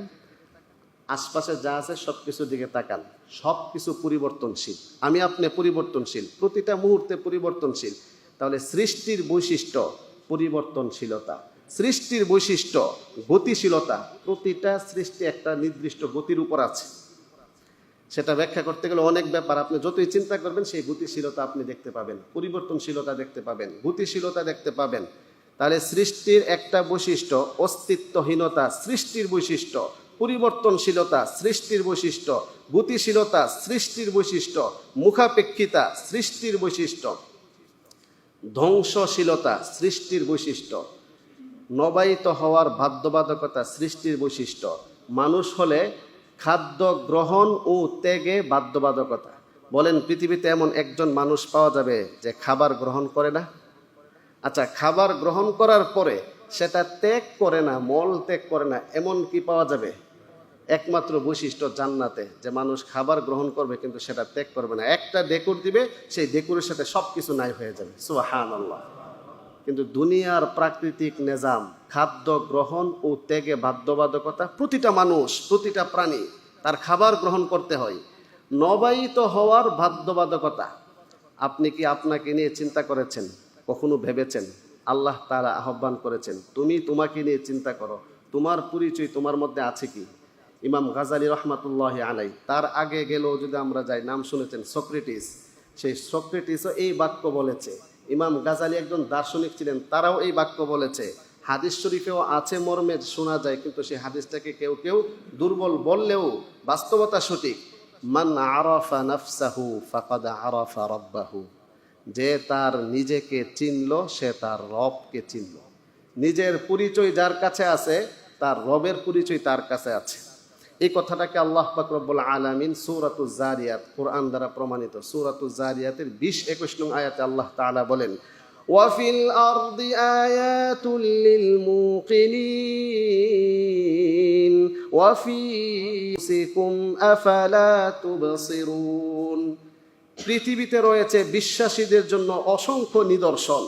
আশপাশে যা আছে সব কিছুর দিকে তাকান, সব কিছু পরিবর্তনশীল। আমি আপনি পরিবর্তনশীল, প্রতিটা মুহূর্তে পরিবর্তনশীল। তাহলে সৃষ্টির বৈশিষ্ট্য পরিবর্তনশীলতা, সৃষ্টির বৈশিষ্ট্য গতিশীলতা। প্রতিটা সৃষ্টি একটা নির্দিষ্ট গতির উপর আছে, সেটা ব্যাখ্যা করতে গেলে অনেক ব্যাপার। আপনি যতই চিন্তা করবেন সেই গতিশীলতা আপনি দেখতে পাবেন, পরিবর্তনশীলতা দেখতে পাবেন, গতিশীলতা দেখতে পাবেন। তাহলে সৃষ্টির একটা বৈশিষ্ট্য অস্তিত্বহীনতা, সৃষ্টির বৈশিষ্ট্য পরিবর্তনশীলতা, সৃষ্টির বৈশিষ্ট্য গতিশীলতা, সৃষ্টির বৈশিষ্ট্য মুখাপেক্ষিতা, সৃষ্টির বৈশিষ্ট্য ধ্বংসশীলতা, সৃষ্টির বৈশিষ্ট্য নবায়িত হওয়ার বাধ্যবাধকতা, সৃষ্টির বৈশিষ্ট্য। মানুষ হলে খাদ্য গ্রহণ ও ত্যাগে বাধ্যবাধকতা। বলেন পৃথিবীতে এমন একজন মানুষ পাওয়া যাবে যে খাবার গ্রহণ করে না? আচ্ছা, খাবার গ্রহণ করার পরে সেটা ত্যাগ করে না, মল ত্যাগ করে না, এমন কি পাওয়া যাবে? একমাত্র বৈশিষ্ট্য জান্নাতে, যে মানুষ খাবার গ্রহণ করবে কিন্তু সেটা ত্যাগ করবে না। একটা ডেকুর দিবে, সেই ডেকুরের সাথে সব কিছু নাই হয়ে যাবে। সুবহানাল্লাহ। কিন্তু দুনিয়ার প্রাকৃতিক নিজাম, খাদ্য গ্রহণ ও ত্যাগে বাধ্যবাধকতা, প্রতিটা মানুষ, প্রতিটা প্রাণী তার খাবার গ্রহণ করতে হয়, নবায়িত হওয়ার বাধ্যবাধকতা। আপনি কি আপনাকে নিয়ে চিন্তা করেছেন? কখনো ভেবেছেন? আল্লাহ তাআলা আহ্বান করেছেন, তুমি তোমাকে নিয়ে চিন্তা করো, তোমার পরিচয় তোমার মধ্যে আছে কি? ইমাম গাজালি রহমাতুল্লাহি আলাই, তার আগে গেলেও যদি আমরা যাই, নাম শুনেছেন সক্রেটিস, সেই সক্রেটিসও এই বাক্য বলেছে। ইমাম গাজালি একজন দার্শনিক ছিলেন, তারাও এই বাক্য বলেছে। হাদিস শরীফেও আছে মর্মে শোনা যায়, কিন্তু সেই হাদিসটাকে কেউ কেউ দুর্বল বললেও বাস্তবতা সঠিক। মান আরাফা নাফসাহু ফাকাদ আরাফা রাব্বাহু, যে তার নিজেকে চিনল সে তার রবকে চিনল। নিজের পরিচয় যার কাছে আছে, তার রবের পরিচয় তার কাছে আছে। এই কথাটাকে আল্লাহ পাক রব্বুল আলামিন সূরাতুজ জারিয়াত, কোরআন দ্বারা প্রমাণিত, সূরাতুজ জারিয়াতের 20-21 নং আয়াতে আল্লাহ তাআলা বলেন, ওয়াফিল আরদি আয়াতুল লিল মুকিনিন ওয়াফি আনফুসিকুম আফালা তুবসিরুন। পৃথিবীতে রয়েছে বিশ্বাসীদের জন্য অসংখ্য নিদর্শন,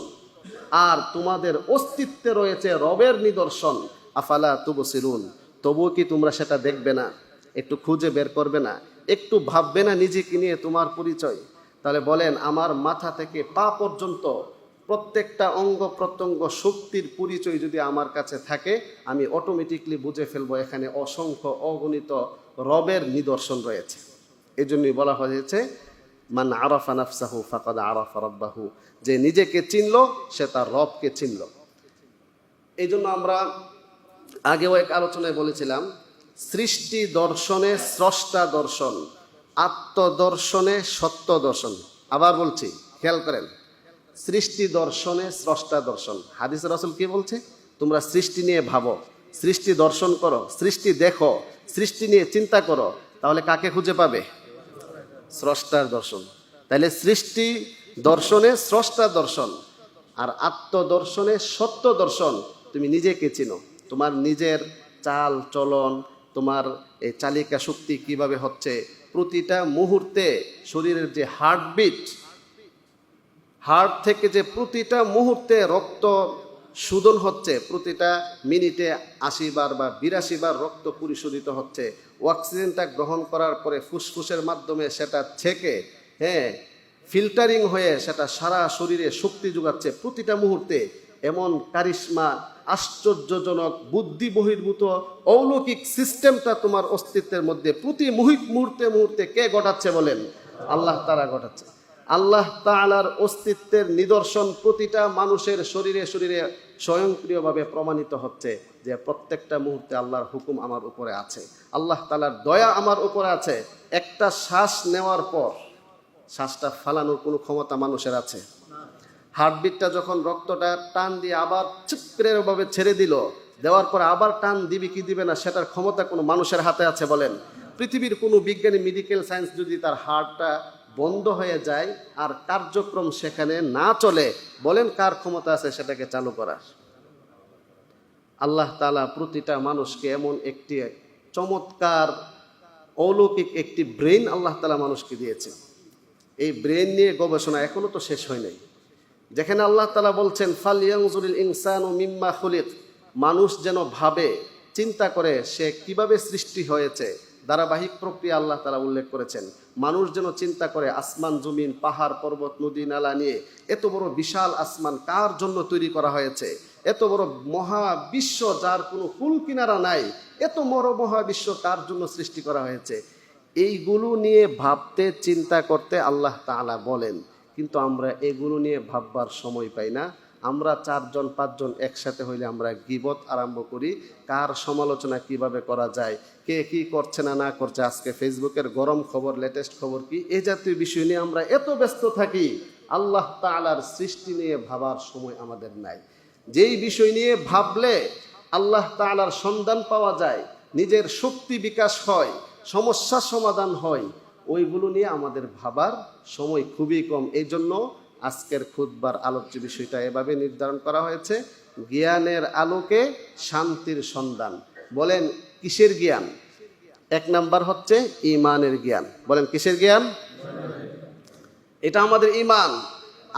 আর তোমাদের অস্তিত্বে রয়েছে রবের নিদর্শন। আফালা তুবসিরুন, তবুও কি তোমরা সেটা দেখবে না? একটু খুঁজে বের করবে না? একটু ভাববে না নিজেকে নিয়ে তোমার পরিচয়? তাহলে বলেন, আমার মাথা থেকে পা পর্যন্ত প্রত্যেকটা অঙ্গ প্রত্যঙ্গ শক্তির পরিচয় যদি আমার কাছে থাকে, আমি অটোমেটিকলি বুঝে ফেলবো এখানে অসংখ্য অগণিত রবের নিদর্শন রয়েছে। এই জন্যই বলা হয়েছে মান আরাফা নাফসাহু ফাকাদ আরাফা রাব্বাহু, যে নিজেকে চিনল সে তার রবকে চিনল। এই জন্য আমরা আগেও এক আলোচনায় বলেছিলাম, সৃষ্টি দর্শনে স্রষ্টা দর্শন, আত্মদর্শনে সত্য দর্শন। আবার বলছি, খেয়াল করেন, সৃষ্টি দর্শনে স্রষ্টা দর্শন। হাদিস রাসূল কি বলছে? তোমরা সৃষ্টি নিয়ে ভাবো, সৃষ্টি দর্শন করো, সৃষ্টি দেখো, সৃষ্টি নিয়ে চিন্তা করো, তাহলে কাকে খুঁজে পাবে? স্রষ্টার দর্শন। তাহলে সৃষ্টি দর্শনে স্রষ্টা দর্শন, আর আত্মদর্শনে সত্য দর্শন। তুমি নিজেকে চিনো, তোমার নিজের চাল চলন, তোমার এই চালিকা শক্তি কিভাবে হচ্ছে, প্রতিটা মুহূর্তে শরীরের যে হার্টবিট, হার্ট থেকে যে প্রতিটা মুহূর্তে রক্ত শোধন হচ্ছে, প্রতিটা মিনিটে 80 বার বা 82 বার রক্ত পরিশোধিত হচ্ছে, অক্সিজেনটা গ্রহণ করার পরে ফুসফুসের মাধ্যমে সেটা ছেকে ফিল্টারিং হয়ে সেটা সারা শরীরে শক্তি যোগাচ্ছে প্রতিটা মুহূর্তে। এমন কারিশমা, আশ্চর্যজনক, বুদ্ধি বহির্ভূত অলৌকিক সিস্টেমটা তোমার অস্তিত্বের মধ্যে প্রতি মুহূর্তে মুহূর্তে কে ঘটাচ্ছে বলেন? আল্লাহ তাআলা ঘটাচ্ছে। আল্লাহ তাআলার অস্তিত্বের নিদর্শন প্রতিটা মানুষের শরীরে শরীরে স্বয়ংক্রিয়ভাবে প্রমাণিত হচ্ছে, যে প্রত্যেকটা মুহূর্তে আল্লাহর হুকুম আমার উপরে আছে, আল্লাহ তাআলার দয়া আমার উপরে আছে। একটা শ্বাস নেওয়ার পর শ্বাসটা ফালানোর কোনো ক্ষমতা মানুষের আছে? হার্টবিটটা যখন রক্তটা টান দিয়ে আবার চুপড়েভাবে ছেড়ে দিল, দেওয়ার পর আবার টান দিবে কি দিবে না, সেটার ক্ষমতা কোনো মানুষের হাতে আছে বলেন? পৃথিবীর কোনো বিজ্ঞানী, মেডিকেল সায়েন্স যদি তার হার্টটা বন্ধ হয়ে যায় আর কার্যক্রম সেখানে না চলে, বলেন কার ক্ষমতা আছে সেটাকে চালু করার? আল্লাহ তাআলা প্রতিটা মানুষকে এমন একটি চমৎকার অলৌকিক একটি ব্রেন আল্লাহ তাআলা মানুষকে দিয়েছে। এই ব্রেন নিয়ে গবেষণা এখনো তো শেষ হয় নাই। যেখানে আল্লাহ তাআলা বলছেন ফালইয়ানজুরিল ইনসানু মিম্মা খুলিক, মানুষ যেন ভাবে, চিন্তা করে সে কিভাবে সৃষ্টি হয়েছে, ধারাবাহিক প্রক্রিয়া আল্লাহ তাআলা উল্লেখ করেছেন। মানুষ যেন চিন্তা করে আসমান জমিন পাহাড় পর্বত নদী নালা নিয়ে, এত বড় বিশাল আসমান কার জন্য তৈরি করা হয়েছে, এত বড় মহাবিশ্ব যার কোনো কুল কিনারা নাই, এত বড় মহাবিশ্ব কার জন্য সৃষ্টি করা হয়েছে, এইগুলো নিয়ে ভাবতে চিন্তা করতে আল্লাহ তাআলা বলেন। কিন্তু আমরা এগুলো নিয়ে ভাববার সময় পাই না। আমরা 4-5 জন একসাথে হইলে আমরা গীবত আরম্ভ করি, কার সমালোচনা কিভাবে করা যায়, কে কি করছে না না করছে, আজকে ফেসবুকের গরম খবর, লেটেস্ট খবর কি, এই জাতীয় বিষয় নিয়ে আমরা এত ব্যস্ত থাকি, আল্লাহ তাআলার সৃষ্টি নিয়ে ভাবার সময় আমাদের নাই। যেই বিষয় নিয়ে ভাবলে আল্লাহ তাআলার সন্ধান পাওয়া যায়, নিজের শক্তি বিকাশ হয়, সমস্যা সমাধান হয়, ওইগুলো নিয়ে আমাদের ভাবার সময় খুবই কম। এই জন্য আজকের খুতবার আলোচ্য বিষয়টা এভাবে নির্ধারণ করা হয়েছে, জ্ঞানের আলোকে শান্তির সন্ধান। বলেন কিসের জ্ঞান? এক নাম্বার হচ্ছে ঈমানের জ্ঞান। বলেন কিসের জ্ঞান? এটা আমাদের ঈমান।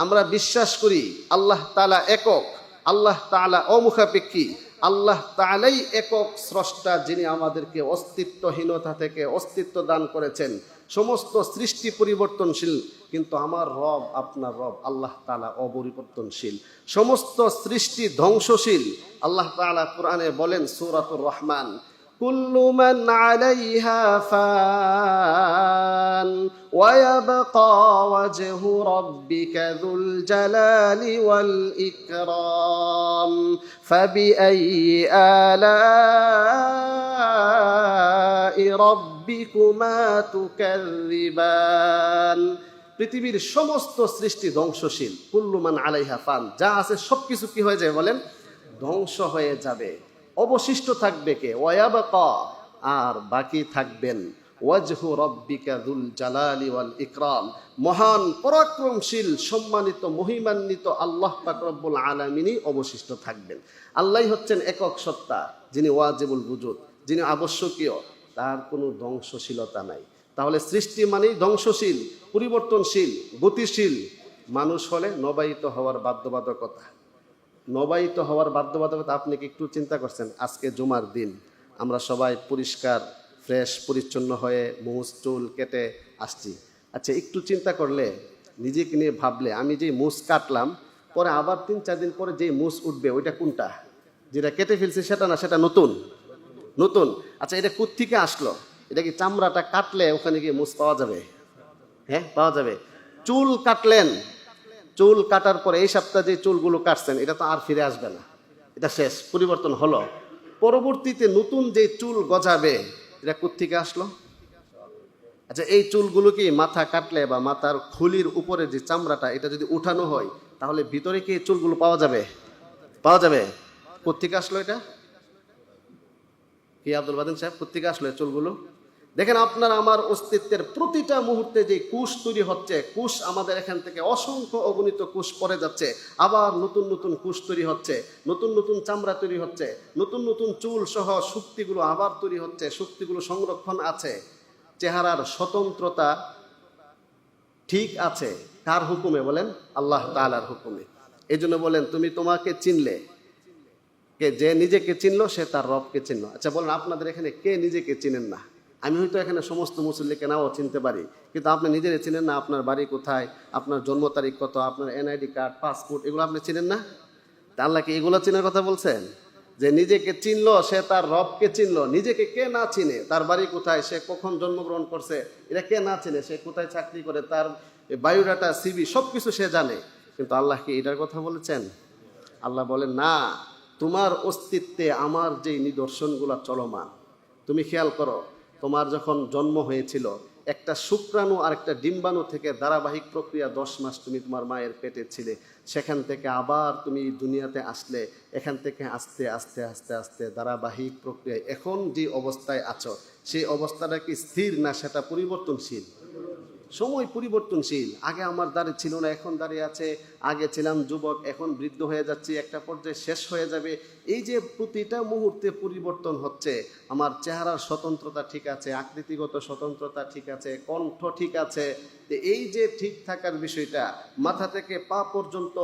আমরা বিশ্বাস করি আল্লাহ তাআলা একক, আল্লাহ তাআলা অমুখাপেক্ষী, আল্লাহ তাআলাই একক স্রষ্টা, যিনি আমাদেরকে অস্তিত্বহীনতা থেকে অস্তিত্ব দান করেছেন। সমস্ত সৃষ্টি পরিবর্তনশীল, কিন্তু আমার রব, আপনার রব আল্লাহ তাআলা অপরিবর্তনশীল। সমস্ত সৃষ্টি ধ্বংসশীল। আল্লাহ তাআলা কোরআনে বলেন সূরাতুর রহমান, কুল্লু মান আলাইহা ফান ওয়া ইয়াবকা ওয়াজহু রাব্বিকা যুল জালালি ওয়াল ইকরাম ফাবিআইয়ি আলাই রাব্বিকুমা তুকাযযিবান। পৃথিবীর সমস্ত সৃষ্টি ধ্বংসশীল। কুল্লু মান আলাইহা ফান, যা আছে সবকিছু কি হয়ে যাবে বলেন? ধ্বংস হয়ে যাবে। অবশিষ্ট থাকবে কে? ওয়ায়াবকা, আর বাকি থাকবেন ওয়াজহু রাব্বিকা যুল জালালি ওয়াল ইকরাম, মহান পরাক্রমশীল সম্মানিত মহিমান্বিত আল্লাহ পাক রব্বুল আলামিনই অবশিষ্ট থাকবেন। আল্লাহই হচ্ছেন একক সত্তা, যিনি ওয়াজিবুল বুজুদ, যিনি আবশ্যকীয়, তার কোনো ধ্বংসশীলতা নাই। তাহলে সৃষ্টি মানেই ধ্বংসশীল, পরিবর্তনশীল, গতিশীল। মানুষ হলে নবায়িত হওয়ার বাধ্যবাধকতা। নবায়িত হওয়ার বাধ্যবাধকতা আপনি কি একটু চিন্তা করছেন? আজকে জুমার দিন, আমরা সবাই পরিষ্কার ফ্রেশ পরিচ্ছন্ন হয়ে মুছ চুল কেটে আসছি। আচ্ছা, একটু চিন্তা করলে, নিজেকে নিয়ে ভাবলে, আমি যে মুছ কাটলাম, পরে আবার 3-4 দিন পরে যে মুছ উঠবে ওইটা কোনটা? যেটা কেটে ফেলছি সেটা না, সেটা নতুন নতুন। আচ্ছা, এটা কোত্থেকে আসলো? এটা কি চামড়াটা কাটলে ওখানে গিয়ে মুছ পাওয়া যাবে? হ্যাঁ, পাওয়া যাবে। চুল কাটলেন, চুল কাটার পরে এই সপ্তাহে যে চুলগুলো কাটছেন এটা তো আর ফিরে আসবে না, এটা শেষ, পরিবর্তন হলো। পরবর্তীতে নতুন যে চুল গজাবে এটা কোত্থেকে আসলো? আচ্ছা, এই চুলগুলো কি মাথা কাটলে বা মাথার খুলির উপরে যে চামড়াটা, এটা যদি উঠানো হয় তাহলে ভিতরে কি এই চুলগুলো পাওয়া যাবে? পাওয়া যাবে। কোত্থেকে আসলো এটা? কি আব্দুল বাদিন সাহেব, কোত্থেকে আসলো এই চুলগুলো? দেখেন, আপনার আমার অস্তিত্বের প্রতিটা মুহূর্তে যে কুশ তৈরি হচ্ছে, কুশ আমাদের এখান থেকে অসংখ্য অগণিত কুশ পড়ে যাচ্ছে, আবার নতুন নতুন কুশ তৈরি হচ্ছে, নতুন নতুন চামড়া তৈরি হচ্ছে, নতুন নতুন চুল সহ শক্তিগুলো আবার তৈরি হচ্ছে, শক্তিগুলো সংরক্ষণ আছে। চেহারার স্বতন্ত্রতা ঠিক আছে কার হুকুমে বলেন? আল্লাহ তাআলার হুকুমে। এই জন্য বলেন, তুমি তোমাকে চিনলে কে? যে নিজেকে চিনলো সে তার রবকে চিনলো। আচ্ছা বলেন, আপনাদের এখানে কে নিজেকে চিনেন না? আমি হয়তো এখানে সমস্ত মুসল্লিকে নাও চিনতে পারি, কিন্তু আপনি নিজেরে চিনেন না। আপনার বাড়ি কোথায়, আপনার জন্ম তারিখ কত, আপনার এনআইডি কার্ড, পাসপোর্ট, এগুলো আপনি চিনেন না? তা আল্লাহ কি এগুলো চেনার কথা বলছেন? যে নিজেকে চিনলো সে তার রবকে চিনলো। নিজেকে কে না চিনে, তার বাড়ি কোথায়, সে কখন জন্মগ্রহণ করছে, এটা কে না চিনে, সে কোথায় চাকরি করে, তার বায়োডাটা, সিভি সবকিছু সে জানে, কিন্তু আল্লাহ কি এটার কথা বলেছেন? আল্লাহ বলেন না, তোমার অস্তিত্বে আমার যে নিদর্শনগুলো চলমান, তুমি খেয়াল করো। তোমার যখন জন্ম হয়েছিল, একটা শুক্রাণু আর একটা ডিম্বাণু থেকে ধারাবাহিক প্রক্রিয়া 10 মাস তুমি তোমার মায়ের পেটে ছিলে, সেখান থেকে আবার তুমি দুনিয়াতে আসলে, এখান থেকে আস্তে আস্তে আস্তে আস্তে ধারাবাহিক প্রক্রিয়ায় এখন যে অবস্থায় আছো, সেই অবস্থাটা কি স্থির না সেটা পরিবর্তনশীল? সময় পরিবর্তনশীল। আগে আমার দাড়ি ছিল না, এখন দাঁড়িয়ে আছে। আগে ছিলাম যুবক, এখন বৃদ্ধ হয়ে যাচ্ছি, একটা পর্যায়ে শেষ হয়ে যাবে। এই যে প্রতিটা মুহূর্তে পরিবর্তন হচ্ছে। আমার চেহারার স্বতন্ত্রতা ঠিক আছে, আকৃতিগত স্বতন্ত্রতা ঠিক আছে, কণ্ঠ ঠিক আছে। এই যে ঠিক থাকার বিষয়টা, মাথা থেকে পা পর্যন্ত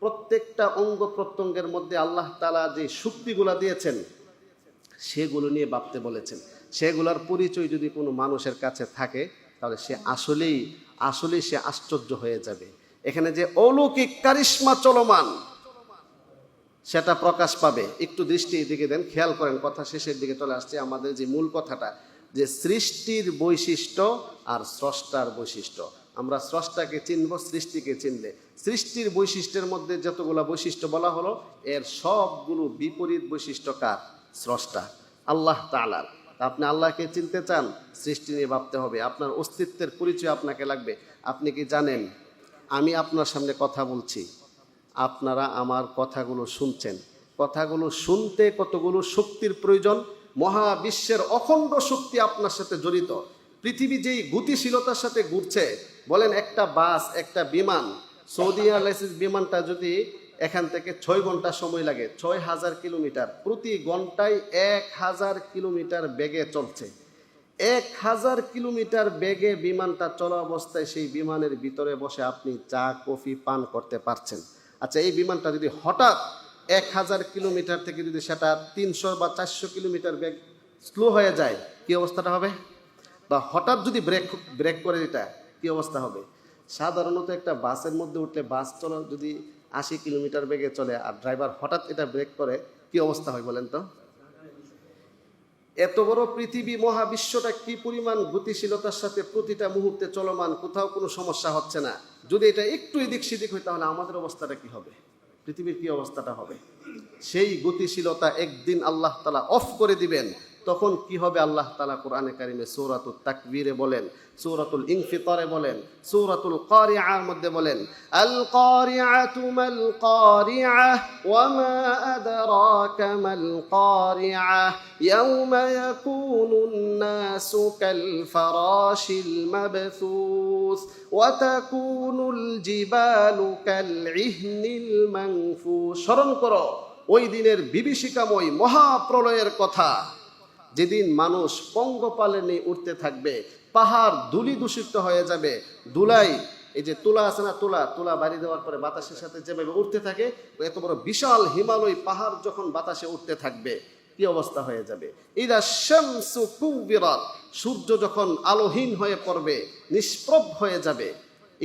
প্রত্যেকটা অঙ্গ প্রত্যঙ্গের মধ্যে আল্লাহ তাআলা যে শক্তিগুলা দিয়েছেন সেগুলো নিয়ে ভাবতে বলেছেন। সেগুলোর পরিচয় যদি কোনো মানুষের কাছে থাকে, তাহলে সে আসলেই সে আশ্চর্য হয়ে যাবে। এখানে যে অলৌকিক কারিশমা চলমান, সেটা প্রকাশ পাবে। একটু দৃষ্টি এদিকে দেন, খেয়াল করেন, কথা শেষের দিকে চলে আসছে। আমাদের যে মূল কথাটা, যে সৃষ্টির বৈশিষ্ট্য আর স্রষ্টার বৈশিষ্ট্য। আমরা স্রষ্টাকে চিনব সৃষ্টিকে চিনলে। সৃষ্টির বৈশিষ্ট্যের মধ্যে যতগুলো বৈশিষ্ট্য বলা হলো, এর সবগুলো বিপরীত বৈশিষ্ট্য কার? স্রষ্টা, আল্লাহ তাআলার। আপনি আল্লাহকে চিনতে চান, সৃষ্টি নিয়ে ভাবতে হবে। আপনার অস্তিত্বের পরিচয় আপনাকে লাগবে। আপনি কি জানেন, আমি আপনার সামনে কথা বলছি, আপনারা আমার কথাগুলো শুনছেন। কথাগুলো শুনতে কতগুলো শক্তির প্রয়োজন? মহাবিশ্বের অখণ্ড শক্তি আপনার সাথে জড়িত। পৃথিবী যেই গতিশীলতার সাথে ঘুরছে, বলেন একটা বাস, একটা বিমান, সৌদি এয়ারলাইন্স বিমানটা যদি এখান থেকে 6 ঘন্টা সময় লাগে, 6000 কিলোমিটার, প্রতি ঘন্টায় 1000 কিলোমিটার বেগে চলছে। 1000 কিলোমিটার বেগে বিমানটা চলা অবস্থায় সেই বিমানের ভিতরে বসে আপনি চা কফি পান করতে পারছেন। আচ্ছা, এই বিমানটা যদি হঠাৎ 1000 কিলোমিটার থেকে যদি সেটা 300 বা 400 কিলোমিটার বেগ স্লো হয়ে যায়, কি অবস্থাটা হবে? বা হঠাৎ যদি ব্রেক করে এটা, কি অবস্থা হবে? সাধারণত একটা বাসের মধ্যে উঠলে, বাস চলো যদি 80 কিলোমিটার বেগে চলে আর ড্রাইভার হঠাৎ এটা ব্রেক করে, কি অবস্থা হয় বলেন তো? এত বড় পৃথিবী, মহাবিশ্বটা কি পরিমাণ গতিশীলতার সাথে প্রতিটা মুহূর্তে চলমান, কোথাও কোনো সমস্যা হচ্ছে না। যদি এটা একটু এদিক সেদিক হয় তাহলে আমাদের অবস্থাটা কি হবে? পৃথিবীর কি অবস্থাটা হবে? সেই গতিশীলতা একদিন আল্লাহ তাআলা অফ করে দিবেন। তখন কি হবে? আল্লাহ তাআলা কোরআনে কারিমে সূরাতুত তাকবীরে বলেন, সূরাতুল ইনফিতারে বলেন, সূরাতুল কারিআর মধ্যে বলেন, আল কারিআতু মাল কারিআহ ওয়া মা আদরাকা মাল কারিআহ ইয়াউমা ইয়াকুনুন নাসু কাল ফারাশিল মাবথুস ওয়া তাকুনুল জিবালু কাল ইহনিল মানফুস। স্মরণ করো ওই দিনের বিভীষিকাময় মহাপ্রলয়ের কথা, যেদিন মানুষ পঙ্গপালে নিয়ে উঠতে থাকবে, পাহাড় ধুলি দূষিত হয়ে যাবে। ধুলাই, এই যে তুলা আছে না, তুলা বাড়ি দেওয়ার পরে বাতাসের সাথে যেভাবে উঠতে থাকে, এত বড় বিশাল হিমালয় পাহাড় যখন বাতাসে উঠতে থাকবে, কি অবস্থা হয়ে যাবে? ইদা শামসু কুবিরাত, সূর্য যখন আলোহীন হয়ে পড়বে, নিষ্প্রভ হয়ে যাবে।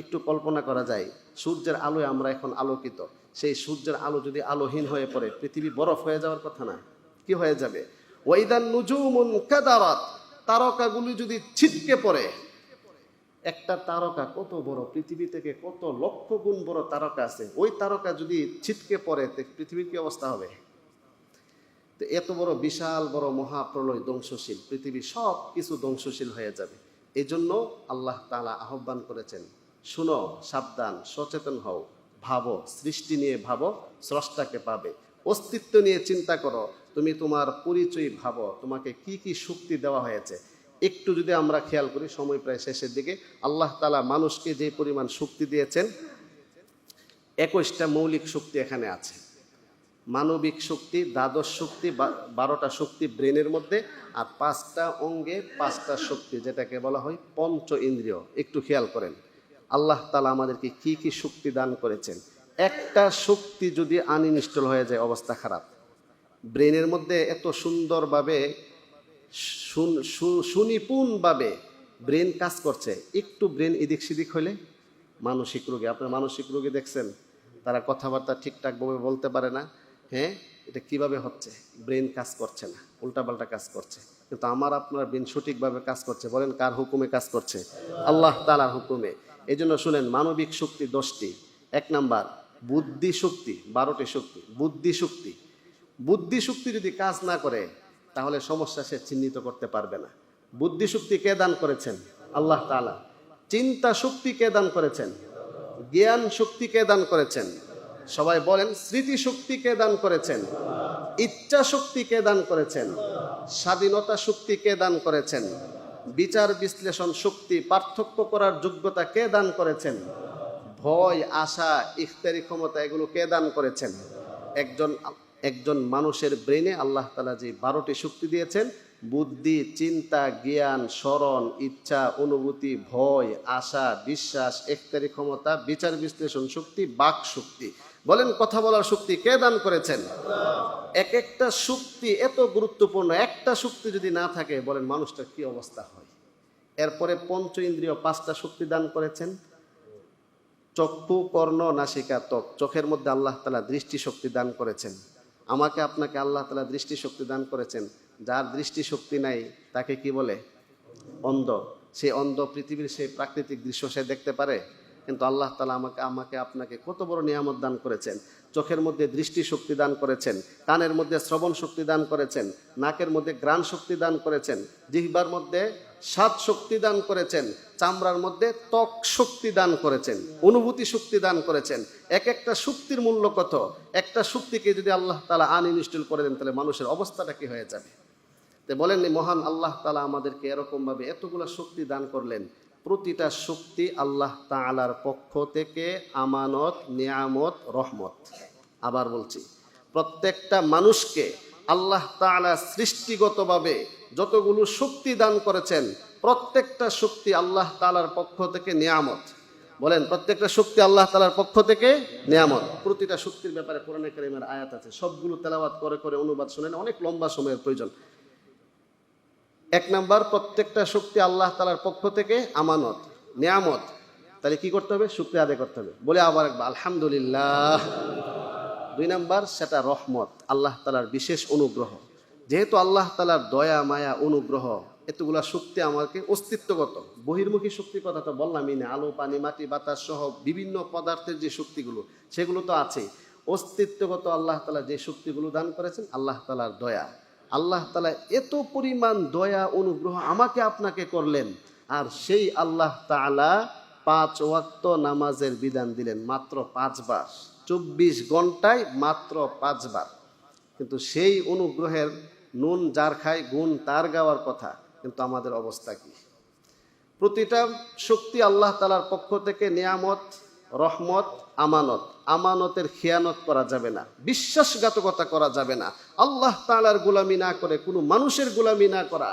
একটু কল্পনা করা যায়, সূর্যের আলোয় আমরা এখন আলোকিত, সেই সূর্যের আলো যদি আলোহীন হয়ে পড়ে, পৃথিবী বরফ হয়ে যাওয়ার কথা না? কি হয়ে যাবে? ওয়াইদান নুজুমুন কাদারাত, তারকাগুলি যদি ছিটকে পড়ে। একটা তারকা কত বড়, পৃথিবী থেকে কত লক্ষ গুণ বড় তারকা আছে, ওই তারকা যদি ছিটকে পড়ে পৃথিবীর কি অবস্থা হবে? তো এত বড় বিশাল বড় মহাপ্রলয় ধ্বংসশীল, পৃথিবী সব কিছু ধ্বংসশীল হয়ে যাবে। এই জন্য আল্লাহ তাআলা আহ্বান করেছেন, শুনো, সাবধান, সচেতন হও, ভাবো, সৃষ্টি নিয়ে ভাবো, স্রষ্টাকে পাবে। অস্তিত্ব নিয়ে চিন্তা করো, তুমি তোমার পরিচয় ভাবো, তোমাকে কি কি শক্তি দেওয়া হয়েছে। একটু যদি আমরা খেয়াল করি, সময় প্রায় শেষের দিকে, আল্লাহ তাআলা মানুষকে যে পরিমাণ শক্তি দিয়েছেন, 21টা মৌলিক শক্তি এখানে আছে। মানবিক শক্তি, দ্বাদশ শক্তি, 12টা শক্তি ব্রেনের মধ্যে, আর 5টা অঙ্গে 5টা শক্তি, যেটাকে বলা হয় পঞ্চ ইন্দ্রিয়। একটু খেয়াল করেন আল্লাহ তাআলা আমাদেরকে কি কি শক্তি দান করেছেন। একটা শক্তি যদি আনইনস্টল হয়ে যায়, অবস্থা খারাপ। ব্রেনের মধ্যে এত সুন্দরভাবে সুনিপুণভাবে ব্রেন কাজ করছে, একটু ব্রেন এদিক সেদিক হলে, মানসিক রোগী, আপনার মানসিক রোগী দেখছেন, তারা কথাবার্তা ঠিকঠাকভাবে বলতে পারে না। হ্যাঁ, এটা কিভাবে হচ্ছে? ব্রেন কাজ করছে না, উল্টাপাল্টা কাজ করছে। কিন্তু আমার আপনার ব্রেন সঠিকভাবে কাজ করছে। বলেন কার হুকুমে কাজ করছে? আল্লাহ তাআলার হুকুমে। এই জন্য শুনেন, মানবিক শক্তি 10টি। 1 নাম্বার বুদ্ধি শক্তি, 12টি শক্তি। বুদ্ধি শক্তি যদি কাজ না করে, তাহলে সমস্যা সে চিহ্নিত করতে পারবে না। বুদ্ধি শক্তি কে দান করেছেন? আল্লাহ তাআলা। চিন্তা শক্তি কে দান করেছেন? জ্ঞান শক্তি কে দান করেছেন? সবাই বলেন, স্মৃতি শক্তি কে দান করেছেন? ইচ্ছা শক্তি কে দান করেছেন? স্বাধীনতা শক্তি কে দান করেছেন? বিচার বিশ্লেষণ শক্তি, পার্থক্য করার যোগ্যতা কে দান করেছেন? ভয়, আশা, ইখতিয়ারি ক্ষমতা, এগুলো কে দান করেছেন? একজন মানুষের ব্রেনে আল্লাহ তাআলা যে 12টি শক্তি দিয়েছেন, বুদ্ধি, চিন্তা, জ্ঞান, স্মরণ, ইচ্ছা, অনুভূতি, ভয়, আশা, বিশ্বাস, ইখতিয়ারি ক্ষমতা, বিচার বিশ্লেষণ শক্তি, বাক শক্তি। বলেন, কথা বলার শক্তি কে দান করেছেন? এক একটা শক্তি এত গুরুত্বপূর্ণ। একটা শক্তি যদি না থাকে, বলেন মানুষটার কি অবস্থা হয়? এরপরে পঞ্চ ইন্দ্রিয় 5টা শক্তি দান করেছেন। চক্ষু, কর্ণ, নাসিকা, ত্বক। চোখের মধ্যে আল্লাহ তাআলা দৃষ্টি শক্তি দান করেছেন। আমাকে আপনাকে আল্লাহ তাআলা দৃষ্টি শক্তি দান করেছেন। যার দৃষ্টি শক্তি নাই তাকে কি বলে? অন্ধ। সে অন্ধ, পৃথিবীর সেই প্রাকৃতিক দৃশ্য সে দেখতে পারে? কিন্তু আল্লাহ তাআলা আমাকে আপনাকে কত বড় নিয়ামত দান করেছেন। চোখের মধ্যে দৃষ্টি শক্তি দান করেছেন, কানের মধ্যে শ্রবণ শক্তি দান করেছেন, নাকের মধ্যে ঘ্রাণ শক্তি দান করেছেন, জিহ্বার মধ্যে স্বাদ শক্তি দান করেছেন, চামড়ার মধ্যে ত্বক শক্তি দান করেছেন, অনুভূতি শক্তি দান করেছেন। এক একটা শক্তির মূল্য কত! একটা শক্তিকে যদি আল্লাহ তাআলা আনইনস্টল করে দেন, তাহলে মানুষের অবস্থাটা কি হয়ে যাবে? তো বলেন, মহান আল্লাহ তাআলা আমাদেরকে এরকমভাবে এতগুলো শক্তি দান করলেন। প্রতিটা শক্তি আল্লাহ তাআলার পক্ষ থেকে আমানত, নিয়ামত, রহমত। আবার বলছি, প্রত্যেকটা মানুষকে আল্লাহ তাআলা সৃষ্টিগতভাবে যতগুলো শক্তি দান করেছেন, প্রত্যেকটা শক্তি আল্লাহ তাআলার পক্ষ থেকে নিয়ামত। বলেন, প্রত্যেকটা শক্তি আল্লাহ তাআলার পক্ষ থেকে নিয়ামত। প্রতিটা শক্তির ব্যাপারে কোরআনে কারীমের আয়াত আছে, সবগুলো তেলাওয়াত করে করে অনুবাদ শুনেন, অনেক লম্বা সময়ের প্রয়োজন। এক নাম্বার, প্রত্যেকটা শক্তি আল্লাহ তাআলার পক্ষ থেকে আমানত, নিয়ামত। তাহলে কি করতে হবে? শুকরিয়া আদায় করতে হবে। বলে আবার একবার আলহামদুলিল্লাহ। দুই নাম্বার, সেটা রহমত, আল্লাহ তাআলার বিশেষ অনুগ্রহ। যেহেতু আল্লাহ তাআলার দয়া মায়া অনুগ্রহ, এতগুলা শক্তি আমাকে অস্তিত্বগত, বহির্মুখী শক্তির কথা তো বললামই না, আলো পানি মাটি বাতাস সহ বিভিন্ন পদার্থের যে শক্তিগুলো, সেগুলো তো আছে। অস্তিত্বগত আল্লাহ তাআলা যে শক্তিগুলো দান করেছেন, আল্লাহ তাআলার দয়া। আল্লাহ তাআলা এত পরিমাণ দয়া অনুগ্রহ আমাকে আপনাকে করলেন, আর সেই আল্লাহ তাআলা 5 ওয়াক্ত নামাজের বিধান দিলেন মাত্র 5 বার, 24 ঘন্টায় মাত্র 5 বার। কিন্তু সেই অনুগ্রহের নুন যার খায় গুণ তার গাওয়ার কথা, কিন্তু আমাদের অবস্থা কি? প্রতিটা শক্তি আল্লাহ তাআলার পক্ষ থেকে নিয়ামত, রহমত, আমানত। আমানতের খেয়ানত করা যাবে না, বিশ্বাসঘাতকতা করা যাবে না। আল্লাহ তাআলার গোলামি না করে কোনো মানুষের গোলামি না করা,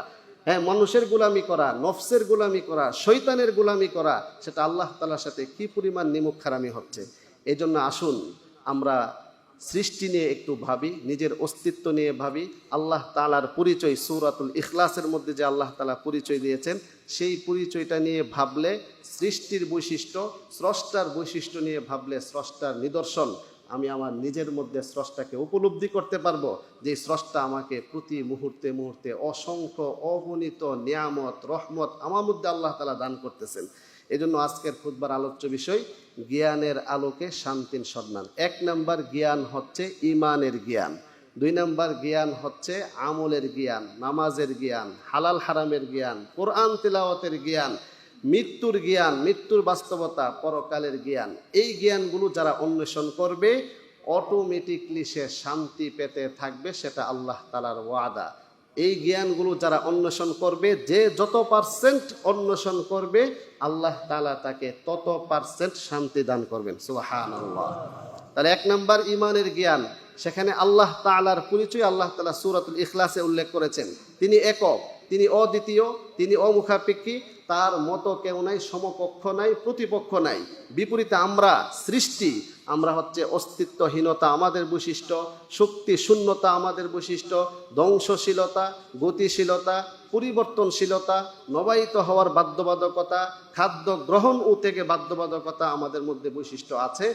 হ্যাঁ, মানুষের গোলামি করা, নফসের গোলামি করা, শয়তানের গোলামি করা, সেটা আল্লাহ তাআলার সাথে কি পরিমাণ নিমুখহারামি হচ্ছে। এই জন্য আসুন আমরা সৃষ্টি নিয়ে একটু ভাবি, নিজের অস্তিত্ব নিয়ে ভাবি। আল্লাহ তাআলার পরিচয় সূরাতুল ইখলাসের মধ্যে যে আল্লাহ তাআলা পরিচয় দিয়েছেন, সেই পরিচয়টা নিয়ে ভাবলে সৃষ্টির বৈশিষ্ট্য, স্রষ্টার বৈশিষ্ট্য নিয়ে ভাবলে স্রষ্টার নিদর্শন, আমি আমার নিজের মধ্যে স্রষ্টাকে উপলব্ধি করতে পারবো, যে স্রষ্টা আমাকে প্রতি মুহূর্তে মুহূর্তে অসংখ্য অগণিত নিয়ামত, রহমত আমার মধ্যে আল্লাহ তাআলা দান করতেছেন। এই জন্য আজকের খুতবার আলোচ্য বিষয় জ্ঞানের আলোকে শান্তির সন্ধান। 1 নাম্বার জ্ঞান হচ্ছে ইমানের জ্ঞান, 2 নাম্বার জ্ঞান হচ্ছে আমলের জ্ঞান, নামাজের জ্ঞান, হালাল হারামের জ্ঞান, কোরআন তিলাওয়াতের জ্ঞান, মৃত্যুর জ্ঞান, মৃত্যুর বাস্তবতা, পরকালের জ্ঞান। এই জ্ঞানগুলো যারা অন্বেষণ করবে, অটোমেটিকলি সে শান্তি পেতে থাকবে, সেটা আল্লাহ তাআলার ওয়াদা। এই জ্ঞানগুলো যারা অন্বেষণ করবে, যে যত পার্সেন্ট অন্বেষণ করবে, আল্লাহ তাআলা তাকে তত পার্সেন্ট শান্তি দান করবেন। সুবহানাল্লাহ। তাহলে 1 নাম্বার ইমানের জ্ঞান, সেখানে আল্লাহ তাআলার পরিচয় আল্লাহ তাআলা সূরাতুল ইখলাসে উল্লেখ করেছেন। তিনি একক, তিনি অদ্বিতীয়, তিনি অমুখাপেক্ষী, তার মতো কেউ নাই, সমকক্ষ নাই, প্রতিপক্ষ নাই। বিপরীতে আমরা সৃষ্টি, আমরা হচ্ছে অস্তিত্বহীনতা আমাদের বৈশিষ্ট্য, শক্তি শূন্যতা আমাদের বৈশিষ্ট্য, ধ্বংসশীলতা, গতিশীলতা, পরিবর্তনশীলতা, নবায়িত হওয়ার বাধ্যবাধকতা, খাদ্য গ্রহণ ও থেকে বাধ্যবাধকতা আমাদের মধ্যে বৈশিষ্ট্য আছে।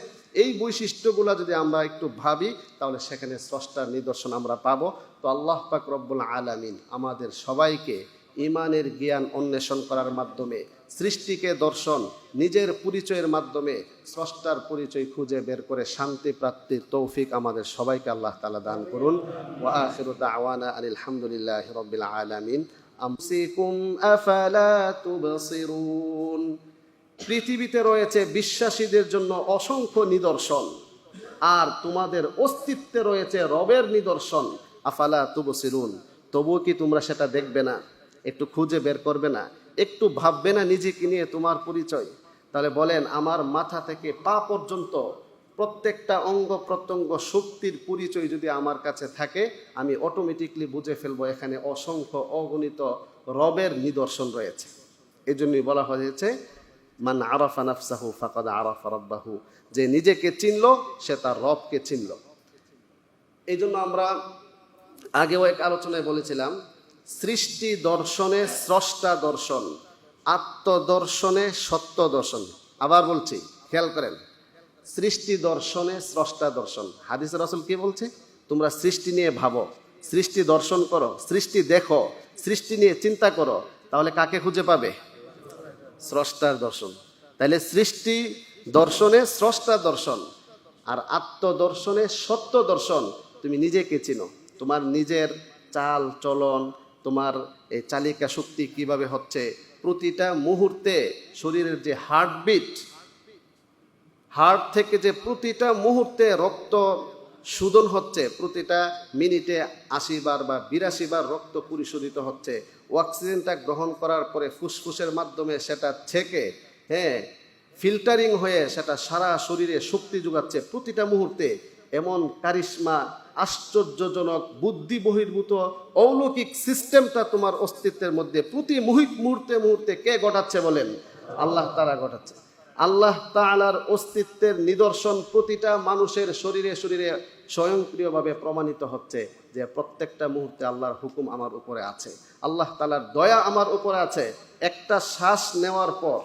এই বৈশিষ্ট্যগুলো যদি আমরা একটু ভাবি, তাহলে সেখানে স্রষ্টার নিদর্শন আমরা পাবো। তো আল্লাহ পাক রব্বুল আলামিন আমাদের সবাইকে ইমানের জ্ঞান অন্বেষণ করার মাধ্যমে, সৃষ্টিকে দর্শন, নিজের পরিচয়ের মাধ্যমে স্রষ্টার পরিচয় খুঁজে বের করে শান্তি প্রাপ্তির তৌফিক আমাদের সবাইকে আল্লাহ তাআলা দান করুন। ওয়া আখিরু দাওয়ানা আনিল হামদুলিল্লাহি রাব্বিল আলামিন। আমসিকুম আফালা তুবসিরুন। পৃথিবীতে রয়েছে বিশ্বাসীদের জন্য অসংখ্য নিদর্শন, আর তোমাদের অস্তিত্বে রয়েছে রবের নিদর্শন। আফালা তুবসিরুন, তবুও কি তোমরা সেটা দেখবে না? একটু খুঁজে বের করবে না? একটু ভাববে না নিজেকে নিয়ে তোমার পরিচয়? তাহলে বলেন, আমার মাথা থেকে পা পর্যন্ত প্রত্যেকটা অঙ্গ প্রত্যঙ্গ শক্তির পরিচয় যদি আমার কাছে থাকে, আমি অটোমেটিকলি বুঝে ফেলবো এখানে অসংখ্য অগণিত রবের নিদর্শন রয়েছে। এই জন্যই বলা হয়েছে মান আরাফা নাফসাহু ফাকাদ আরাফা রাব্বাহু, যে নিজেকে চিনল সে তার রবকে চিনল। এই জন্য আমরা আগেও এক আলোচনায় বলেছিলাম, সৃষ্টি দর্শনে স্রষ্টা দর্শন, আত্মদর্শনে সত্য দর্শন। আবার বলছি, খেয়াল করেন, সৃষ্টি দর্শনে স্রষ্টা দর্শন। হাদিসে রাসূল কি বলছে? তোমরা সৃষ্টি নিয়ে ভাবো, সৃষ্টি দর্শন করো, সৃষ্টি দেখো, সৃষ্টি নিয়ে চিন্তা করো, তাহলে কাকে খুঁজে পাবে? স্রষ্টার দর্শন। তাহলে সৃষ্টি দর্শনে স্রষ্টা দর্শন, আর আত্মদর্শনে সত্য দর্শন। তুমি নিজেকে চিনো, তোমার নিজের চাল চলন, তোমার এই চালিকা শক্তি কিভাবে হচ্ছে, প্রতিটা মুহূর্তে শরীরের যে হার্টবিট, হার্ট থেকে যে প্রতিটা মুহূর্তে রক্ত শোধন হচ্ছে, প্রতিটা মিনিটে 80 বার বা 82 বার রক্ত পরিশোধিত হচ্ছে, অক্সিজেনটা গ্রহণ করার পরে ফুসফুসের মাধ্যমে সেটা ছেকে, হ্যাঁ, ফিল্টারিং হয়ে সেটা সারা শরীরে শক্তি যোগাচ্ছে প্রতিটা মুহূর্তে। এমন কারিশমা, আশ্চর্যজনক, বুদ্ধি বহির্ভূত অলৌকিক সিস্টেমটা তোমার অস্তিত্বের মধ্যে প্রতি মুহূর্তে মুহূর্তে কে ঘটাচ্ছে বলেন? আল্লাহ তাআলা ঘটাচ্ছে। আল্লাহ তাআলার অস্তিত্বের নিদর্শন প্রতিটা মানুষের শরীরে শরীরে স্বয়ংক্রিয়ভাবে প্রমাণিত হচ্ছে যে প্রত্যেকটা মুহূর্তে আল্লাহর হুকুম আমার উপরে আছে, আল্লাহ তাআলার দয়া আমার উপরে আছে। একটা শ্বাস নেওয়ার পর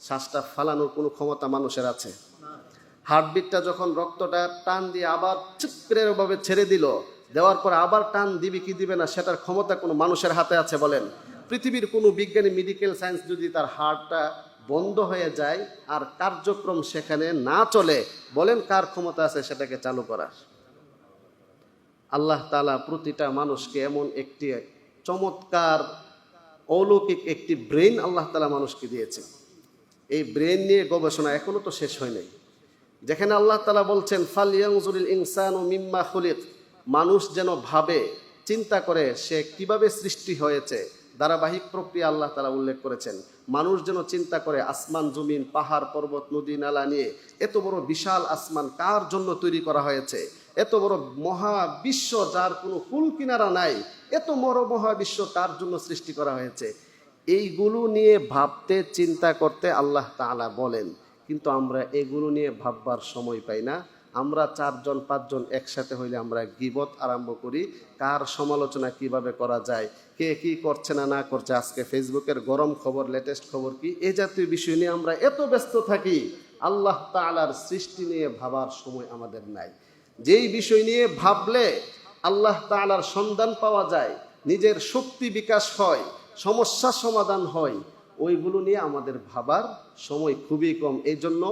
শ্বাসটা ফালানোর কোনো ক্ষমতা মানুষের আছে? হার্টবিটটা যখন রক্তটা টান দিয়ে আবার চিৎকারভাবে ছেড়ে দিল, দেওয়ার পর আবার টান দিবে কি দিবে না সেটার ক্ষমতা কোনো মানুষের হাতে আছে বলেন? পৃথিবীর কোনো বিজ্ঞানী, মেডিকেল সায়েন্স যদি তার হার্টটা বন্ধ হয়ে যায় আর কার্যক্রম সেখানে না চলে, বলেন কার ক্ষমতা আছে সেটাকে চালু করার? আল্লাহ তাআলা প্রতিটা মানুষকে এমন একটি চমৎকার অলৌকিক একটি ব্রেন আল্লাহ তাআলা মানুষকে দিয়েছেন। এই ব্রেন নিয়ে গবেষণা এখনো তো শেষ হয় নাই। যেখানে আল্লাহ তাআলা বলছেন ফালইয়ানজুরিল ইনসানু মিম্মা খুলিক, মানুষ যেন ভাবে, চিন্তা করে সে কিভাবে সৃষ্টি হয়েছে, ধারাবাহিক প্রক্রিয়া আল্লাহ তাআলা উল্লেখ করেছেন। মানুষ যেন চিন্তা করে আসমান জমিন পাহাড় পর্বত নদী নালা নিয়ে, এত বড় বিশাল আসমান কার জন্য তৈরি করা হয়েছে, এত বড় মহাবিশ্ব যার কোনো কুল কিনারা নাই, এত বড় মহাবিশ্ব কার জন্য সৃষ্টি করা হয়েছে, এইগুলো নিয়ে ভাবতে চিন্তা করতে আল্লাহ তাআলা বলেন। কিন্তু আমরা এগুলো নিয়ে ভাববার সময় পাই না। আমরা 4 জন 5 জন একসাথে হইলে আমরা গীবত আরম্ভ করি, কার সমালোচনা কিভাবে করা যায়, কে কি করছে না করছে, আজকে ফেসবুকের গরম খবর, লেটেস্ট খবর কি, এই জাতীয় বিষয় নিয়ে আমরা এত ব্যস্ত থাকি, আল্লাহ তাআলার সৃষ্টি নিয়ে ভাবার সময় আমাদের নাই। যেই বিষয় নিয়ে ভাবলে আল্লাহ তাআলার সন্ধান পাওয়া যায়, নিজের শক্তি বিকাশ হয়, সমস্যা সমাধান হয়, ওইগুলো নিয়ে আমাদের ভাবার সময় খুবই কম। এই জন্য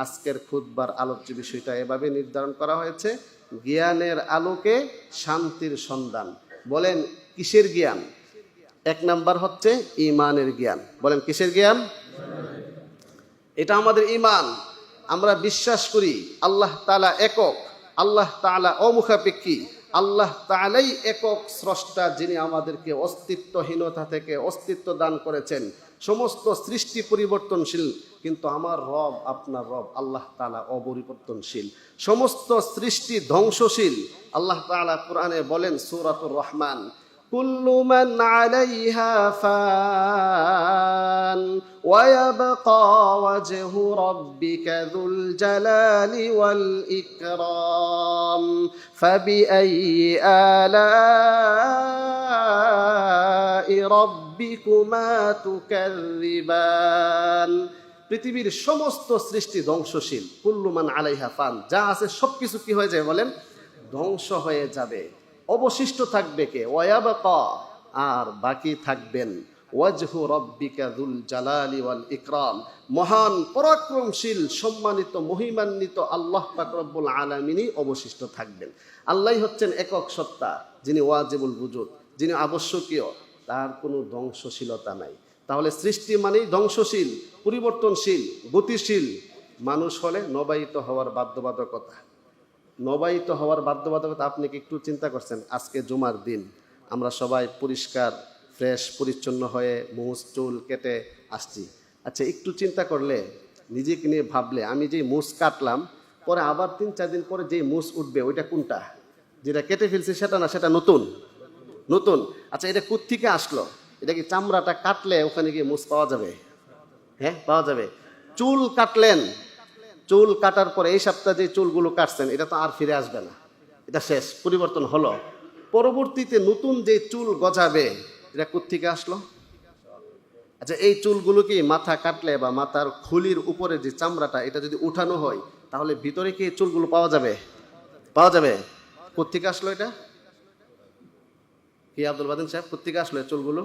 আজকের খুতবার আলোচ্য বিষয়টা এভাবে নির্ধারণ করা হয়েছে, জ্ঞানের আলোকে শান্তির সন্ধান। বলেন কিসের জ্ঞান? 1 নাম্বার হচ্ছে ঈমানের জ্ঞান। বলেন কিসের জ্ঞান? এটা আমাদের ঈমান। আমরা বিশ্বাস করি আল্লাহ তাআলা একক, আল্লাহ তাআলা অমুখাপেক্ষী, আল্লাহ তাআলাই একক স্রষ্টা, যিনি আমাদেরকে অস্তিত্বহীনতা থেকে অস্তিত্ব দান করেছেন। সমস্ত সৃষ্টি পরিবর্তনশীল, কিন্তু আমার রব, আপনার রব আল্লাহ তাআলা অপরিবর্তনশীল। সমস্ত সৃষ্টি ধ্বংসশীল। আল্লাহ তাআলা কোরআনে বলেন সূরাতুর রহমান, কুল্লু মান আলাইহা ফান ওয়া ইয়াবকা ওয়াজহু রাব্বিকা যুল জালালি ওয়াল ইকরাম ফাবিআইয়ি আলাই রাব্বিকুমা তুকাযযিবান। পৃথিবীর সমস্ত সৃষ্টি ধ্বংসশীল। কুল্লু মান আলাইহা ফান, যা আছে সবকিছু কি হয়ে যায় বলেন? ধ্বংস হয়ে যাবে। অবশিষ্ট থাকবে কে? ওয়ায়াবকা, আর বাকি থাকবেন ওয়াজহু রাব্বিকা যুল জালালি ওয়াল ইকরাম, মহান পরাক্রমশীল সম্মানিত মহিমান্বিত আল্লাহ পাক রব্বুল আলামিনই অবশিষ্ট থাকবেন। আল্লাহই হচ্ছেন একক সত্তা, যিনি ওয়াজিবুল বুজুদ, যিনি আবশ্যকীয়, তার কোনো ধ্বংসশীলতা নাই। তাহলে সৃষ্টি মানেই ধ্বংসশীল, পরিবর্তনশীল, গতিশীল। মানুষ হলে নবায়িত হওয়ার বাধ্যবাধকতা। নবায়িত হওয়ার বাধ্যবাধকতা আপনি কি একটু চিন্তা করছেন? আজকে জুমার দিন, আমরা সবাই পরিষ্কার ফ্রেশ পরিচ্ছন্ন হয়ে মুছ চুল কেটে আসছি। আচ্ছা একটু চিন্তা করলে, নিজেকে নিয়ে ভাবলে, আমি যেই মুছ কাটলাম, পরে আবার 3-4 দিন পরে যেই মুছ উঠবে ওইটা কোনটা? যেটা কেটে ফেলছি সেটা না, সেটা নতুন নতুন। আচ্ছা এটা কোত্থেকে আসলো? এটা কি চামড়াটা কাটলে ওখানে গিয়ে মুছ পাওয়া যাবে? হ্যাঁ পাওয়া যাবে। চুল কাটলেন, চুল কাটার পরে এই সপ্তাহে যে চুলগুলো কাটছেন এটা তো আর ফিরে আসবে না, এটা শেষ, পরিবর্তন হলো। পরবর্তীতে নতুন যে চুল গজাবে এটা কোত্থেকে আসলো? আচ্ছা এই চুলগুলো কি মাথা কাটলে বা মাথার খুলির উপরে যে চামড়াটা, এটা যদি উঠানো হয় তাহলে ভিতরে কি চুলগুলো পাওয়া যাবে? পাওয়া যাবে। কোত্থেকে আসলো এটা? কি আব্দুল বাদিন সাহেব, কোত্থেকে আসলো চুলগুলো?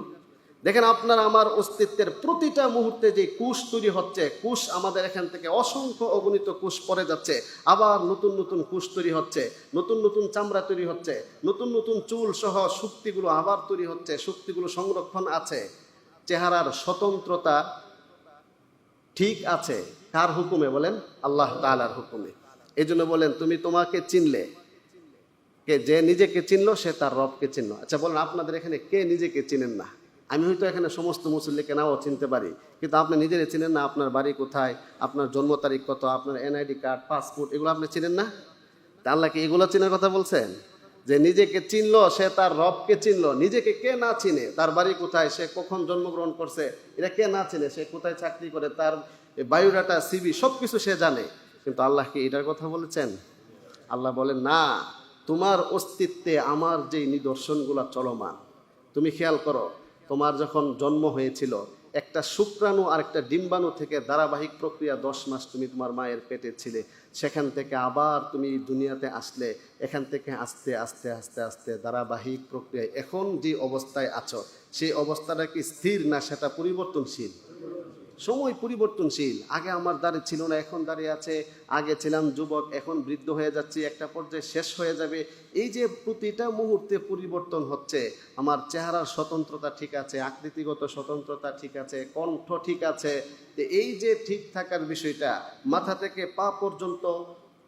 দেখেন আপনার আমার অস্তিত্বের প্রতিটা মুহূর্তে যে কোষ তৈরি হচ্ছে, কোষ আমাদের এখান থেকে অসংখ্য অগণিত কোষ পড়ে যাচ্ছে, আবার নতুন নতুন কোষ তৈরি হচ্ছে, নতুন নতুন চামড়া তৈরি হচ্ছে, নতুন নতুন চুল সহ শক্তিগুলো আবার তৈরি হচ্ছে, শক্তিগুলো সংরক্ষণ আছে। চেহারার স্বতন্ত্রতা ঠিক আছে কার হুকুমে বলেন? আল্লাহ তাআলার হুকুমে। এই জন্য বলেন তুমি তোমাকে চিনলে, কে যে নিজেকে চিনলো সে তার রবকে চিনলো। আচ্ছা বলেন আপনাদের এখানে কে নিজেকে চিনেন না? আমি হয়তো এখানে সমস্ত মুসল্লিকে নাও চিনতে পারি, কিন্তু আপনি নিজেরে চিনেন না। আপনার বাড়ি কোথায়, আপনার জন্ম তারিখ কত, আপনার এনআইডি কার্ড, পাসপোর্ট, এগুলো আপনি চিনেন না। তা আল্লাহ কি এগুলো চেনার কথা বলছেন? যে নিজেকে চিনলো, সে তার রবকে চিনলো। নিজেকে কে না চিনে, তার বাড়ি কোথায়, সে কখন জন্মগ্রহণ করছে, এটা কে না চিনে, সে কোথায় চাকরি করে, তার বায়োডাটা, সিভি সবকিছু সে জানে। কিন্তু আল্লাহ কি এটার কথা বলেছেন? আল্লাহ বলেন না, তোমার অস্তিত্বে আমার যে নিদর্শনগুলো চলমান। তুমি খেয়াল করো, তোমার যখন জন্ম হয়েছিল, একটা শুক্রাণু আর একটা ডিম্বাণু থেকে ধারাবাহিক প্রক্রিয়া 10 মাস তুমি তোমার মায়ের পেটে ছিলে। সেখান থেকে আবার তুমি দুনিয়াতে আসলে, এখান থেকে আস্তে আস্তে আস্তে আস্তে ধারাবাহিক প্রক্রিয়ায় এখন যে অবস্থায় আছো, সেই অবস্থাটা কি স্থির না সেটা পরিবর্তনশীল? সময় পরিবর্তনশীল। আগে আমার দাঁড়িয়ে ছিল না, এখন দাঁড়িয়ে আছে। আগে ছিলাম যুবক, এখন বৃদ্ধ হয়ে যাচ্ছি, একটা পর্যায়ে শেষ হয়ে যাবে। এই যে প্রতিটা মুহূর্তে পরিবর্তন হচ্ছে। আমার চেহারার স্বতন্ত্রতা ঠিক আছে, আকৃতিগত স্বতন্ত্রতা ঠিক আছে, কণ্ঠ ঠিক আছে। এই যে ঠিক থাকার বিষয়টা, মাথা থেকে পা পর্যন্ত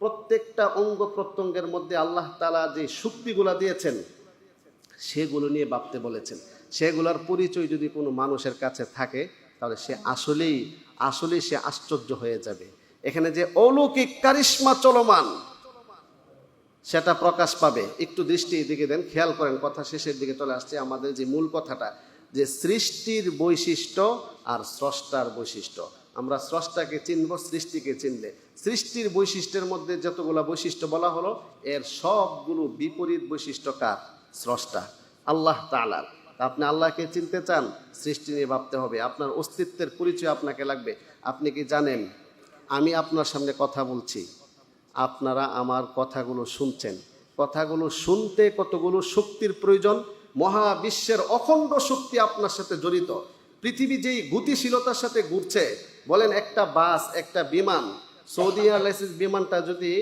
প্রত্যেকটা অঙ্গ প্রত্যঙ্গের মধ্যে আল্লাহ তাআলা যে শক্তিগুলা দিয়েছেন, সেগুলো নিয়ে ভাবতে বলেছেন। সেগুলোর পরিচয় যদি কোনো মানুষের কাছে থাকে, তাহলে সে আসলেই সে আশ্চর্য হয়ে যাবে। এখানে যে অলৌকিক কারিশমা চলমান, সেটা প্রকাশ পাবে। একটু দৃষ্টি এদিকে দেন, খেয়াল করেন, কথা শেষের দিকে চলে আসছে। আমাদের যে মূল কথাটা, যে সৃষ্টির বৈশিষ্ট্য আর স্রষ্টার বৈশিষ্ট্য। আমরা স্রষ্টাকে চিনব সৃষ্টিকে চিনলে। সৃষ্টির বৈশিষ্ট্যের মধ্যে যতগুলো বৈশিষ্ট্য বলা হলো, এর সবগুলো বিপরীত বৈশিষ্ট্য কার? স্রষ্টা, আল্লাহ তাআলার। আপনি আল্লাহকে চিনতে চান, সৃষ্টি নিয়ে ভাবতে হবে। আপনার অস্তিত্বের পরিচয় আপনাকে লাগবে। আপনি কি জানেন, আমি আপনার সামনে কথা বলছি, আপনারা আমার কথাগুলো শুনছেন। কথাগুলো শুনতে কতগুলো শক্তির প্রয়োজন। মহাবিশ্বের অখণ্ড শক্তি আপনার সাথে জড়িত। পৃথিবী যেই গতিশীলতার সাথে ঘুরছে, বলেন একটা বাস, একটা বিমান, সৌদি এয়ারলাইন্স বিমানটা যদি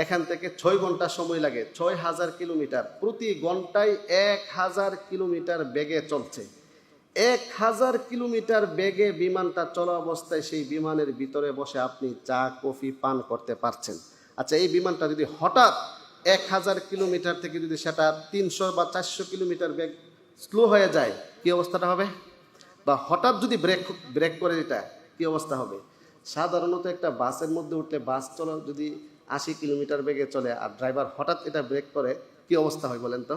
এখান থেকে 6 ঘন্টা সময় লাগে, 6000 কিলোমিটার, প্রতি ঘন্টায় 1000 কিলোমিটার বেগে চলছে। 1000 কিলোমিটার বেগে বিমানটা চলা অবস্থায় সেই বিমানের ভিতরে বসে আপনি চা কফি পান করতে পারছেন। আচ্ছা, এই বিমানটা যদি হঠাৎ 1000 কিলোমিটার থেকে যদি সেটা 300 বা 400 কিলোমিটার বেগ স্লো হয়ে যায়, কি অবস্থাটা হবে? বা হঠাৎ যদি ব্রেক করে, এটা কি অবস্থা হবে? সাধারণত একটা বাসের মধ্যে উঠলে, বাস চলা যদি 80 কিলোমিটার বেগে চলে, আর ড্রাইভার হঠাৎ এটা ব্রেক করে, কি অবস্থা হয় বলেন তো?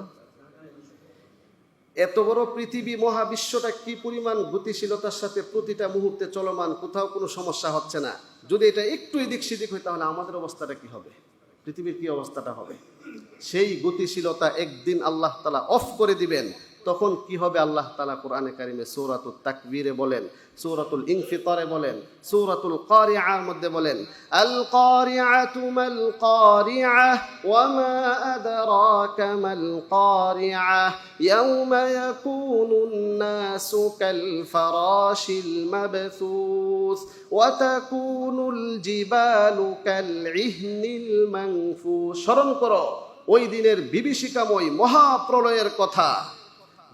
এত বড় পৃথিবী, মহাবিশ্বটা কি পরিমাণ গতিশীলতার সাথে প্রতিটা মুহূর্তে চলমান, কোথাও কোনো সমস্যা হচ্ছে না। যদি এটা একটু এদিক সেদিক হয়, তাহলে আমাদের অবস্থাটা কি হবে? পৃথিবীর কি অবস্থাটা হবে? সেই গতিশীলতা একদিন আল্লাহ তাআলা অফ করে দিবেন। তখন কি হবে? আল্লাহ তাআলা কোরআনে কারিমে সূরাতুত তাকবীরে বলেন, সূরাতুল ইনফিতারে বলেন, সূরাতুল কারিআর মধ্যে বলেন, আল কারিআতু মাল কারিআহ ওয়া মা আদরাকা মাল কারিআহ ইয়াউমা ইয়াকুনুন নাসু কাল ফারাশিল মাবথুস ওয়া তাকুনুল জিবালু কাল ইহনিল মানফুস। স্মরণ করো ওই দিনের বিভীষিকাময় মহাপ্রলয়ের কথা,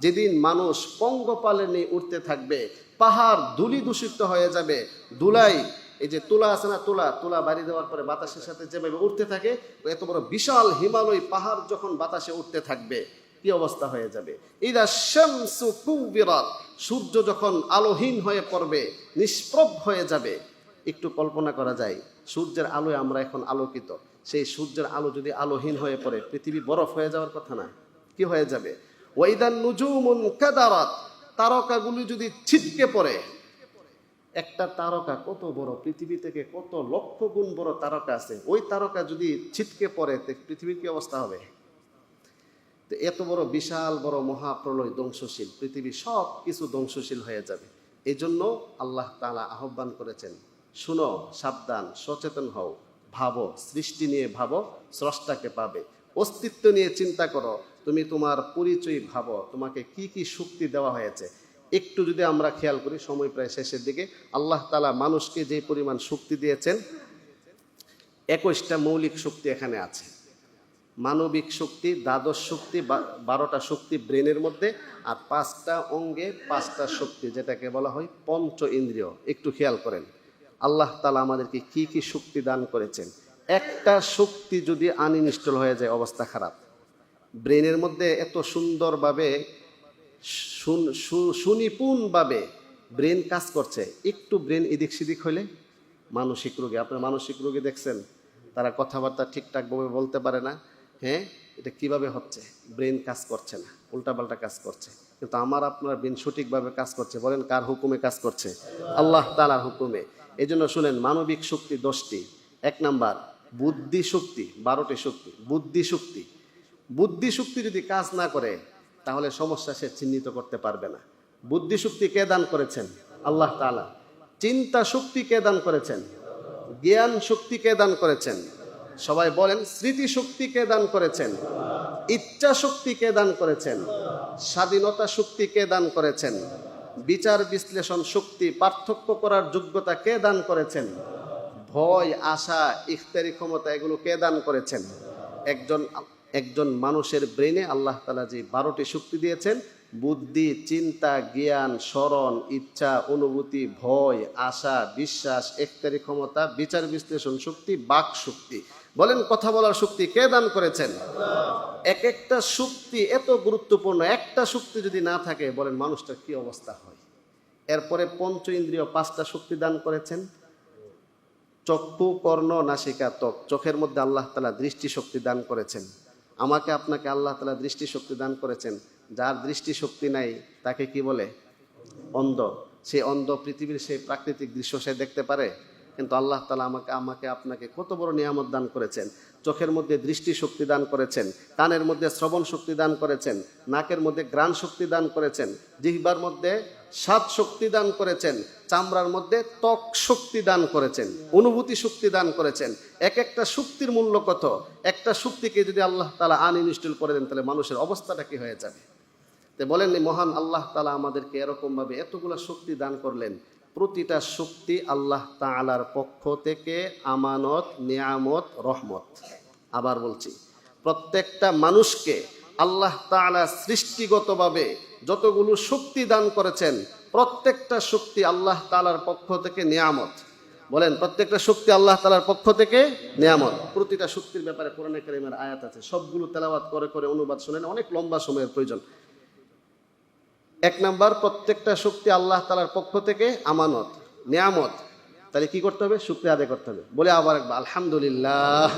যেদিন মানুষ পঙ্গপালে নিয়ে উঠতে থাকবে, পাহাড় ধূলি দূষিত হয়ে যাবে। ধুলাই, এই যে তুলা আছে না, তুলা বাড়ি দেওয়ার পরে বাতাসের সাথে যেভাবে উঠতে থাকে, এত বড় বিশাল হিমালয় পাহাড় যখন বাতাসে উঠতে থাকবে, কি অবস্থা হয়ে যাবে? ইদা শামসু কুবিরাত, সূর্য যখন আলোহীন হয়ে পড়বে, নিষ্প্রভ হয়ে যাবে। একটু কল্পনা করা যায়, সূর্যের আলোয় আমরা এখন আলোকিত, সেই সূর্যের আলো যদি আলোহীন হয়ে পড়ে, পৃথিবী বরফ হয়ে যাওয়ার কথা না? কি হয়ে যাবে? ওয়াইদান নুজুমুন কাদারাত, তারকাগুলি যদি ছিটকে পড়ে। একটা তারকা কত বড়, পৃথিবী থেকে কত লক্ষ গুণ বড় তারকা আছে, ওই তারকা যদি ছিটকে পড়ে, পৃথিবীর কি অবস্থা হবে? তো এত বড় বিশাল বড় মহাপ্রলয় ধ্বংসশীল, পৃথিবী সব কিছু ধ্বংসশীল হয়ে যাবে। এই জন্য আল্লাহ তাআলা আহ্বান করেছেন, শুনো, সাবধান, সচেতন হও, ভাবো, সৃষ্টি নিয়ে ভাবো, স্রষ্টাকে পাবে। অস্তিত্ব নিয়ে চিন্তা করো, তুমি তোমার পরিচয় ভাবো, তোমাকে কি কি শক্তি দেওয়া হয়েছে। একটু যদি আমরা খেয়াল করি, সময় প্রায় শেষের দিকে, আল্লাহ তাআলা মানুষকে যে পরিমাণ শক্তি দিয়েছেন, 21টা মৌলিক শক্তি এখানে আছে। মানবিক শক্তি, দ্বাদশ শক্তি, 12টা শক্তি ব্রেনের মধ্যে, আর 5টা অঙ্গে 5টা শক্তি, যেটাকে বলা হয় পঞ্চ ইন্দ্রিয়। একটু খেয়াল করেন, আল্লাহ তাআলা আমাদেরকে কি কি শক্তি দান করেছেন। একটা শক্তি যদি আনইনস্টল হয়ে যায়, অবস্থা খারাপ। ব্রেনের মধ্যে এত সুন্দরভাবে, সুনিপুণভাবে ব্রেন কাজ করছে, একটু ব্রেন এদিক সেদিক হলে মানসিক রোগী, আপনার মানসিক রোগী দেখছেন, তারা কথাবার্তা ঠিকঠাকভাবে বলতে পারে না। হ্যাঁ, এটা কিভাবে হচ্ছে? ব্রেন কাজ করছে না, উল্টাপাল্টা কাজ করছে। কিন্তু আমার আপনার ব্রেন সঠিকভাবে কাজ করছে। বলেন কার হুকুমে কাজ করছে? আল্লাহ তাআলার হুকুমে। এই জন্য শুনেন, মানবিক শক্তি 10টি। 1 নাম্বার বুদ্ধি শক্তি, 12টি শক্তি। বুদ্ধি শক্তি, বুদ্ধি শক্তি যদি কাজ না করে তাহলে সমস্যা সে চিহ্নিত করতে পারবে না। বুদ্ধি শক্তি কে দান করেছেন? আল্লাহ তাআলা। চিন্তা শক্তি কে দান করেছেন? জ্ঞান শক্তি কে দান করেছেন? সবাই বলেন স্মৃতি শক্তি কে দান করেছেন? ইচ্ছা শক্তি কে দান করেছেন? স্বাধীনতা শক্তি কে দান করেছেন? বিচার বিশ্লেষণ শক্তি, পার্থক্য করার যোগ্যতা কে দান করেছেন? ভয়, আশা, ইখতিয়ারি ক্ষমতা, এগুলো কে দান করেছেন? একজন মানুষের ব্রেনে আল্লাহ তাআলা যে 12টি শক্তি দিয়েছেন, বুদ্ধি, চিন্তা, জ্ঞান, স্মরণ, ইচ্ছা, অনুভূতি, ভয়, আশা, বিশ্বাস, ইখতিয়ারি ক্ষমতা, বিচার বিশ্লেষণ শক্তি, বাক শক্তি। বলেন কথা বলার শক্তি কে দান করেছেন? এক একটা শক্তি এত গুরুত্বপূর্ণ। একটা শক্তি যদি না থাকে, বলেন মানুষটার কি অবস্থা হয়? এরপরে পঞ্চ ইন্দ্রিয় 5টা শক্তি দান করেছেন। চক্ষু, কর্ণ, নাসিকা, ত্বক। চোখের মধ্যে আল্লাহ তাআলা দৃষ্টি শক্তি দান করেছেন। আমাকে আপনাকে আল্লাহ তাআলা দৃষ্টি শক্তি দান করেছেন। যার দৃষ্টি শক্তি নাই তাকে কি বলে? অন্ধ। সে অন্ধ, পৃথিবীর সেই প্রাকৃতিক দৃশ্য সে দেখতে পারে? কিন্তু আল্লাহ তাআলা আমাকে আপনাকে কত বড় নিয়ামত দান করেছেন। চোখের মধ্যে দৃষ্টি শক্তি দান করেছেন, কানের মধ্যে শ্রবণ শক্তি দান করেছেন, নাকের মধ্যে ঘ্রাণ শক্তি দান করেছেন, জিহ্বার মধ্যে স্বাদ শক্তি দান করেছেন, চামড়ার মধ্যে ত্বক শক্তি দান করেছেন, অনুভূতি শক্তি দান করেছেন। এক একটা শক্তির মূল্য কত? একটা শক্তিকে যদি আল্লাহ তাআলা আনইনস্টল করে দেন তাহলে মানুষের অবস্থাটা কি হয়ে যাবে? তো বলেন, মহান আল্লাহ তাআলা আমাদেরকে এরকমভাবে এতগুলো শক্তি দান করলেন। প্রতিটা শক্তি আল্লাহ তাআলার পক্ষ থেকে আমানত, নিয়ামত, রহমত। আবার বলছি, প্রত্যেকটা মানুষকে আল্লাহ তাআলা সৃষ্টিগতভাবে যতগুলো শক্তি দান করেছেন, প্রত্যেকটা শক্তি আল্লাহ তাআলার পক্ষ থেকে নিয়ামত। বলেন প্রত্যেকটা শক্তি আল্লাহ তাআলার পক্ষ থেকে নিয়ামত। প্রতিটা শক্তির ব্যাপারে কোরআনে কারীমের আয়াত আছে, সবগুলো তেলাওয়াত করে করে অনুবাদ শুনেন, অনেক লম্বা সময়ের প্রয়োজন। 1 নাম্বার, প্রত্যেকটা শক্তি আল্লাহ তাআলার পক্ষ থেকে আমানত, নিয়ামত। তাহলে কি করতে হবে? শুকরিয়া আদায় করতে হবে। বলে আবার একবার আলহামদুলিল্লাহ।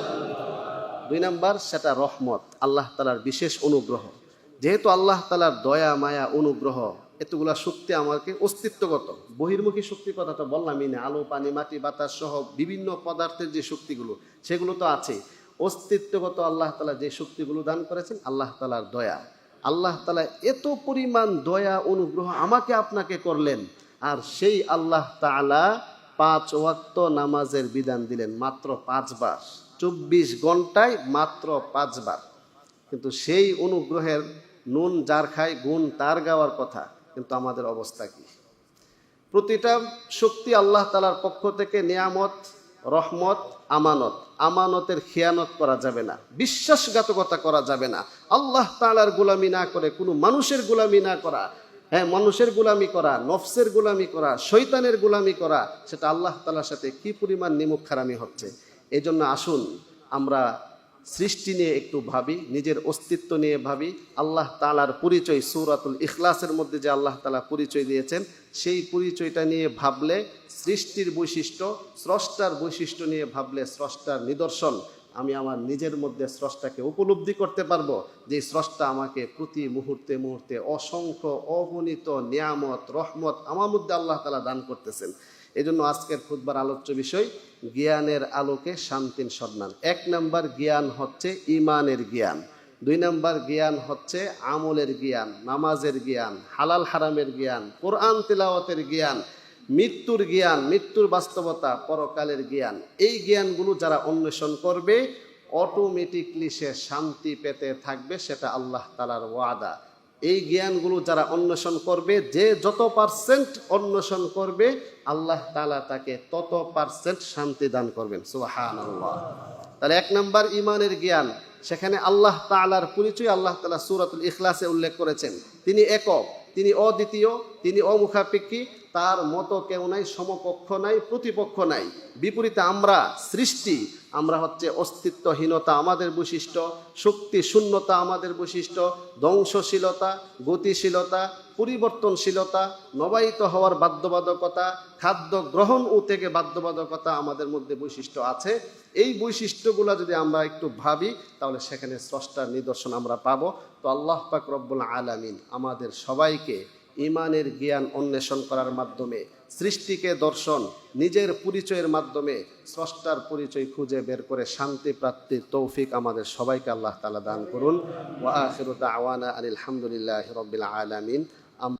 2 নাম্বার, সেটা রহমত, আল্লাহ তাআলার বিশেষ অনুগ্রহ। যেহেতু আল্লাহ তাআলার দয়া, মায়া, অনুগ্রহ, এতগুলা শক্তি আমাকে অস্তিত্বগত। বহির্মুখী শক্তির কথা তো বললামই না, আলো, পানি, মাটি, বাতাস সহ বিভিন্ন পদার্থের যে শক্তিগুলো, সেগুলো তো আছে। অস্তিত্বগত আল্লাহ তাআলা যে শক্তিগুলো দান করেছেন, আল্লাহ তাআলার দয়া। আল্লাহ তাআলা এত পরিমাণ দয়া, অনুগ্রহ আমাকে আপনাকে করলেন, আর সেই আল্লাহ তাআলা 5 ওয়াক্ত নামাজের বিধান দিলেন মাত্র 5 বার, 24 ঘন্টায় মাত্র 5 বার। কিন্তু সেই অনুগ্রহের নুন যার খায় গুণ তার গাওয়ার কথা, কিন্তু আমাদের অবস্থা কি? প্রতিটা শক্তি আল্লাহ তাআলার পক্ষ থেকে নিয়ামত, রহমত, আমানত। আমানতের খেয়ানত করা যাবে না, বিশ্বাসঘাতকতা করা যাবে না। আল্লাহ তাআলার গোলামি না করে কোনো মানুষের গোলামি না করা, হ্যাঁ, মানুষের গোলামি করা, নফসের গোলামি করা, শয়তানের গোলামি করা, সেটা আল্লাহ তাআলার সাথে কি পরিমাণ নিমুখহারামি হচ্ছে। এই জন্য আসুন আমরা সৃষ্টি নিয়ে একটু ভাবি, নিজের অস্তিত্ব নিয়ে ভাবি। আল্লাহ তাআলার পরিচয় সূরাতুল ইখলাসের মধ্যে যে আল্লাহ তাআলা পরিচয় দিয়েছেন, সেই পরিচয়টা নিয়ে ভাবলে সৃষ্টির বৈশিষ্ট্য, স্রষ্টার বৈশিষ্ট্য নিয়ে ভাবলে স্রষ্টার নিদর্শন আমি আমার নিজের মধ্যে স্রষ্টাকে উপলব্ধি করতে পারবো, যে স্রষ্টা আমাকে প্রতি মুহূর্তে মুহূর্তে অসংখ্য অগণিত নিয়ামত, রহমত আমার মধ্যে আল্লাহ তাআলা দান করতেছেন। এই জন্য আজকের খুতবার আলোচ্য বিষয় জ্ঞানের আলোকে শান্তির সন্ধান। 1 নাম্বার জ্ঞান হচ্ছে ইমানের জ্ঞান। 2 নাম্বার জ্ঞান হচ্ছে আমলের জ্ঞান, নামাজের জ্ঞান, হালাল হারামের জ্ঞান, কোরআন তিলাওয়াতের জ্ঞান, মৃত্যুর জ্ঞান, মৃত্যুর বাস্তবতা, পরকালের জ্ঞান। এই জ্ঞানগুলো যারা অন্বেষণ করবে অটোমেটিকলি সে শান্তি পেতে থাকবে, সেটা আল্লাহ তাআলার ওয়াদা। এই জ্ঞানগুলো যারা অন্বেষণ করবে, যে যত পার্সেন্ট অন্বেষণ করবে আল্লাহ তাআলা তাকে তত পার্সেন্ট শান্তি দান করবেন। সুবহানাল্লাহ। তাহলে 1 নাম্বার ইমানের জ্ঞান, সেখানে আল্লাহ তাআলার পরিচয় আল্লাহ তাআলা সূরাতুল ইখলাসে উল্লেখ করেছেন। তিনি একক, তিনি অদ্বিতীয়, তিনি অমুখাপেক্ষী, তার মতো কেউ নাই, সমকক্ষ নাই, প্রতিপক্ষ নাই। বিপরীতে আমরা সৃষ্টি, আমরা হচ্ছে অস্তিত্বহীনতা আমাদের বৈশিষ্ট্য, শক্তি শূন্যতা আমাদের বৈশিষ্ট্য, ধ্বংসশীলতা, গতিশীলতা, পরিবর্তনশীলতা, নবায়িত হওয়ার বাধ্যবাধকতা, খাদ্য গ্রহণ ও থেকে বাধ্যবাধকতা আমাদের মধ্যে বৈশিষ্ট্য আছে। এই বৈশিষ্ট্যগুলো যদি আমরা একটু ভাবি তাহলে সেখানে স্রষ্টার নিদর্শন আমরা পাবো। তো আল্লাহ পাক রব্বুল আলামিন আমাদের সবাইকে ইমানের জ্ঞান অন্বেষণ করার মাধ্যমে, সৃষ্টিকে দর্শন, নিজের পরিচয়ের মাধ্যমে স্রষ্টার পরিচয় খুঁজে বের করে শান্তি প্রাপ্তির তৌফিক আমাদের সবাইকে আল্লাহ তাআলা দান করুন। ওয়া আখিরু দাওয়ানা আনিল হামদুলিল্লাহি রাব্বিল আলামিন।